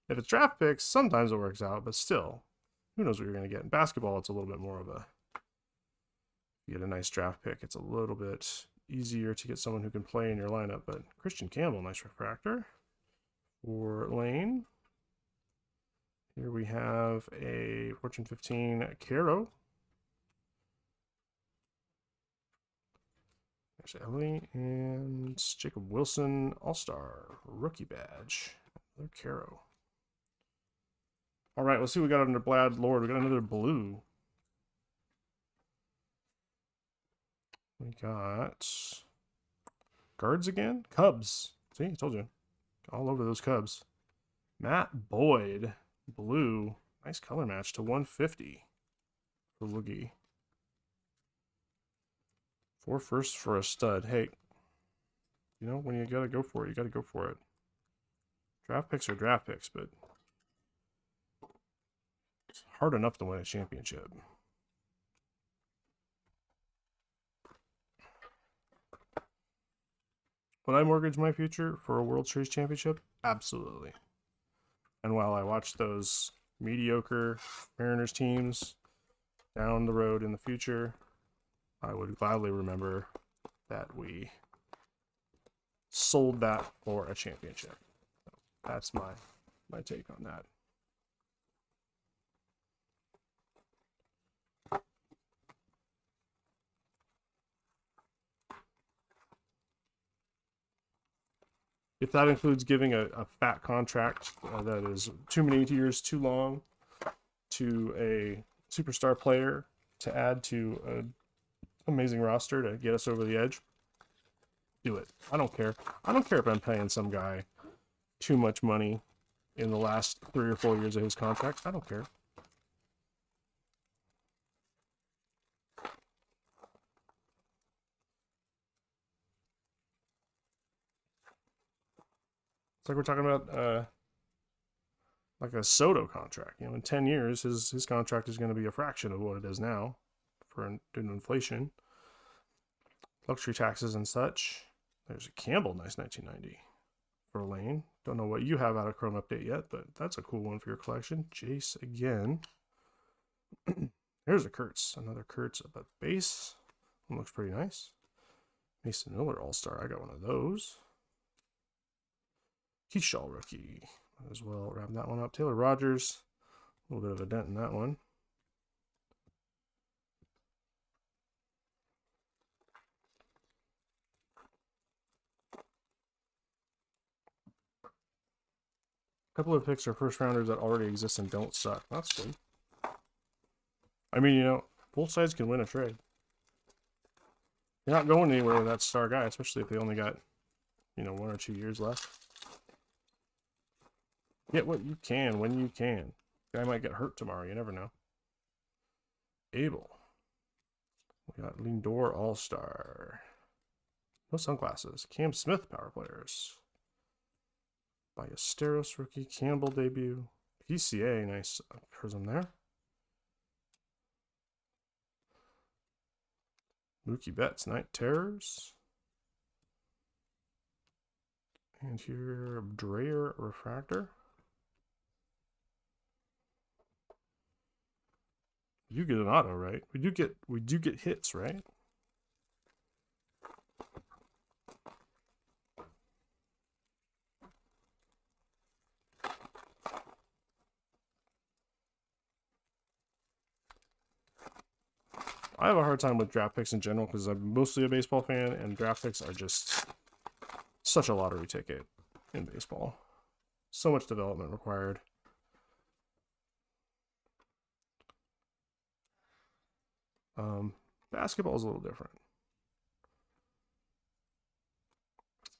If it's draft picks, sometimes it works out, but still, who knows what you're going to get. In basketball, it's a little bit more of a, you get a nice draft pick, it's a little bit easier to get someone who can play in your lineup. But Christian Campbell, nice refractor for Lane. Here we have a Fortune 15 Caro. There's Ellie and Jacob Wilson, All-Star Rookie Badge. Another Caro. All right, let's see what we got under Blad Lord. We got another blue. We got Guards again. Cubs. See, I told you. All over those Cubs. Matt Boyd. Blue. Nice color match to 150 for Woogie. 4 firsts for a stud. Hey, you know, when you gotta go for it, you gotta go for it. Draft picks are draft picks, but it's hard enough to win a championship. Would I mortgage my future for a World Series championship? Absolutely. And while I watch those mediocre Mariners teams down the road in the future, I would gladly remember that we sold that for a championship. That's my take on that. If that includes giving a fat contract that is too many years too long to a superstar player to add to an amazing roster to get us over the edge, do it. I don't care. I don't care if I'm paying some guy too much money in the last 3 or 4 years of his contract. I don't care. It's like we're talking about like a Soto contract. You know, in 10 years, his contract is going to be a fraction of what it is now due to inflation, luxury taxes and such. There's a Campbell, nice 1990 for Lane. Don't know what you have out of Chrome Update yet, but that's a cool one for your collection. Jace again. There's a Kurtz, another Kurtz at base. One looks pretty nice. Mason Miller All-Star. I got one of those. Keyshaw rookie. Might as well wrap that one up. Taylor Rogers. A little bit of a dent in that one. A couple of picks are first rounders that already exist and don't suck. That's good. I mean, you know, both sides can win a trade. You're not going anywhere with that star guy, especially if they only got, you know, 1 or 2 years left. Get what you can when you can. Guy might get hurt tomorrow. You never know. Abel. We got Lindor All-Star. No sunglasses. Cam Smith Power Players. Ballesteros rookie. Campbell debut. PCA. Nice prism there. Mookie Betts Night Terrors. And here, Dreyer refractor. You get an auto, right? We do get hits, right? I have a hard time with draft picks in general because I'm mostly a baseball fan, and draft picks are just such a lottery ticket in baseball. So much development required. Basketball is a little different.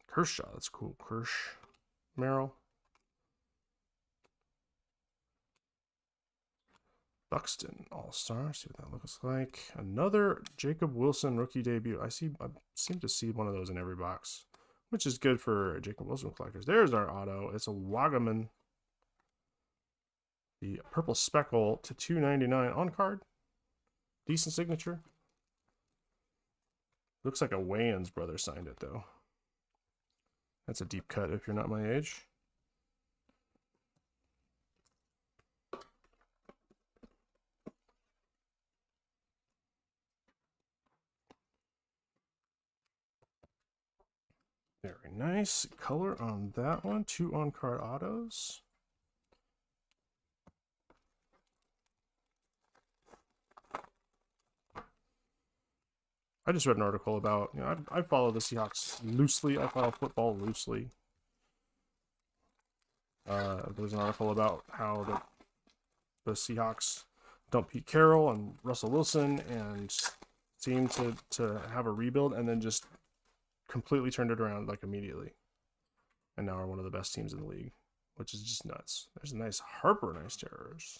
Kershaw, that's cool. Merrill. Buxton All-Star. See what that looks like. Another Jacob Wilson rookie debut. I seem to see one of those in every box, which is good for Jacob Wilson collectors. There's our auto. It's a Wagaman. The purple speckle to 299 on card. Decent signature. Looks like a Wayans brother signed it though. That's a deep cut if you're not my age. Very nice color on that one. 2 on-card autos. I just read an article about, I follow the Seahawks loosely. I follow football loosely. There's an article about how the Seahawks dumped Pete Carroll and Russell Wilson and seemed to have a rebuild, and then just completely turned it around like immediately, and now are one of the best teams in the league, which is just nuts. There's a nice Harper, nice terrors.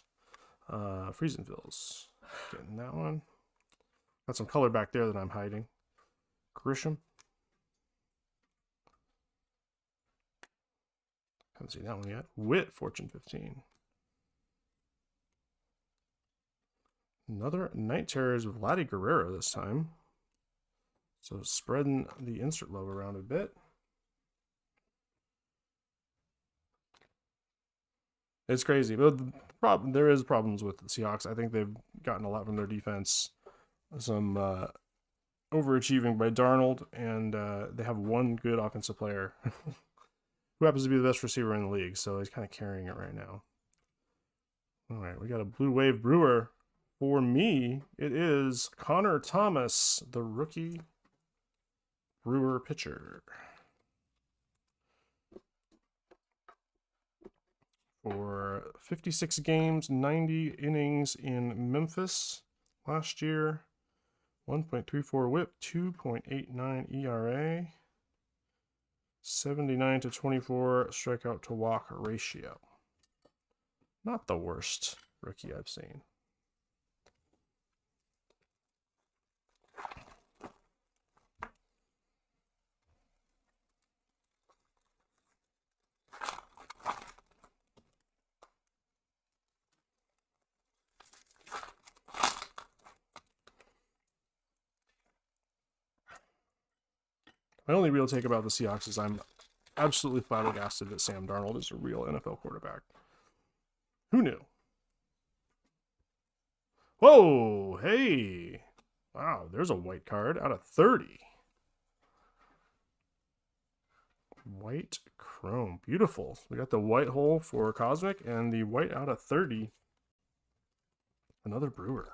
Friesenfils, getting that one. Got some color back there that I'm hiding. Grisham. Haven't seen that one yet. Witt, Fortune 15. Another Night Terrors with Vladdy Guerrero this time. So spreading the insert love around a bit. It's crazy, but there is problems with the Seahawks. I think they've gotten a lot from their defense. Some overachieving by Darnold, and they have one good offensive player who happens to be the best receiver in the league, so he's kind of carrying it right now. All right, we got a Blue Wave Brewer. For me, it is Connor Thomas, the rookie Brewer pitcher. For 56 games, 90 innings in Memphis last year. 1.34 whip, 2.89 ERA, 79 to 24 strikeout to walk ratio. Not the worst rookie I've seen. My only real take about the Seahawks is I'm absolutely flabbergasted that Sam Darnold is a real NFL quarterback. Who knew? Whoa, hey. Wow, there's a white card out of 30. White chrome. Beautiful. We got the white hole for Cosmic and the white out of 30. Another Brewer.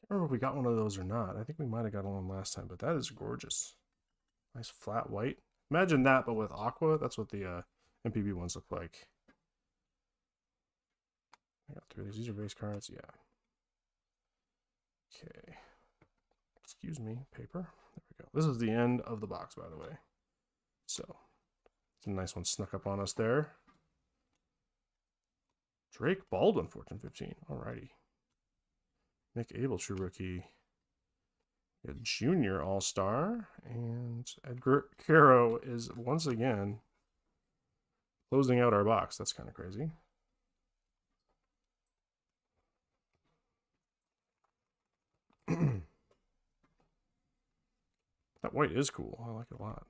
I don't know if we got one of those or not. I think we might have got one last time, but that is gorgeous. Nice flat white. Imagine that, but with aqua. That's what the MPB ones look like. I got 3 of these. These are base cards. Yeah. Okay. Excuse me. Paper. There we go. This is the end of the box, by the way. So, it's a nice one snuck up on us there. Drake Baldwin, Fortune 15. Alrighty. Nick Abel, true rookie. A junior all-star. And Edgar Caro is once again closing out our box. That's kind of crazy. That white is cool. I like it a lot.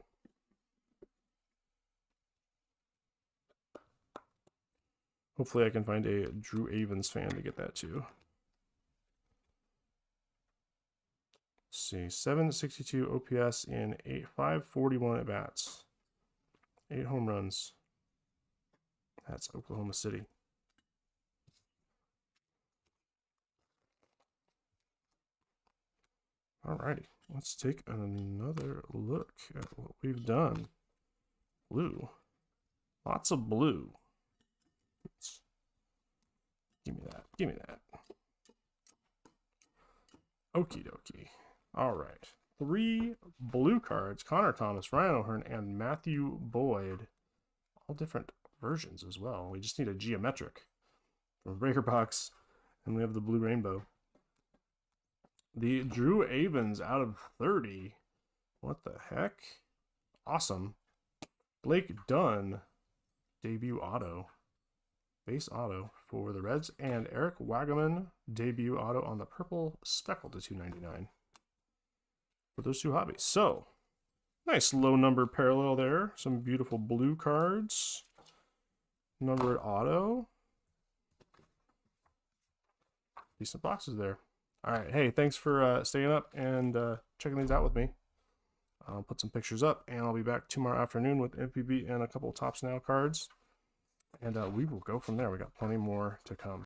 Hopefully I can find a Drew Avens fan to get that too. Let's see, 762 OPS in 541 at bats. 8 home runs. That's Oklahoma City. Alrighty, let's take another look at what we've done. Blue. Lots of blue. Give me that. Give me that. Okie dokie. Alright. 3 blue cards. Connor Thomas, Ryan O'Hearn, and Matthew Boyd. All different versions as well. We just need a geometric from Breaker Box. And we have the blue rainbow. The Drew Avens out of 30. What the heck? Awesome. Blake Dunn. Debut auto. Base auto for the Reds. And Eric Wagaman. Debut auto on the purple speckle to 299. For those 2 hobbies. So, nice low number parallel there. Some beautiful blue cards. Numbered auto. Decent boxes there. Alright, hey, thanks for staying up and checking these out with me. I'll put some pictures up, and I'll be back tomorrow afternoon with MPB and a couple of Tops Now cards. And we will go from there. We got plenty more to come.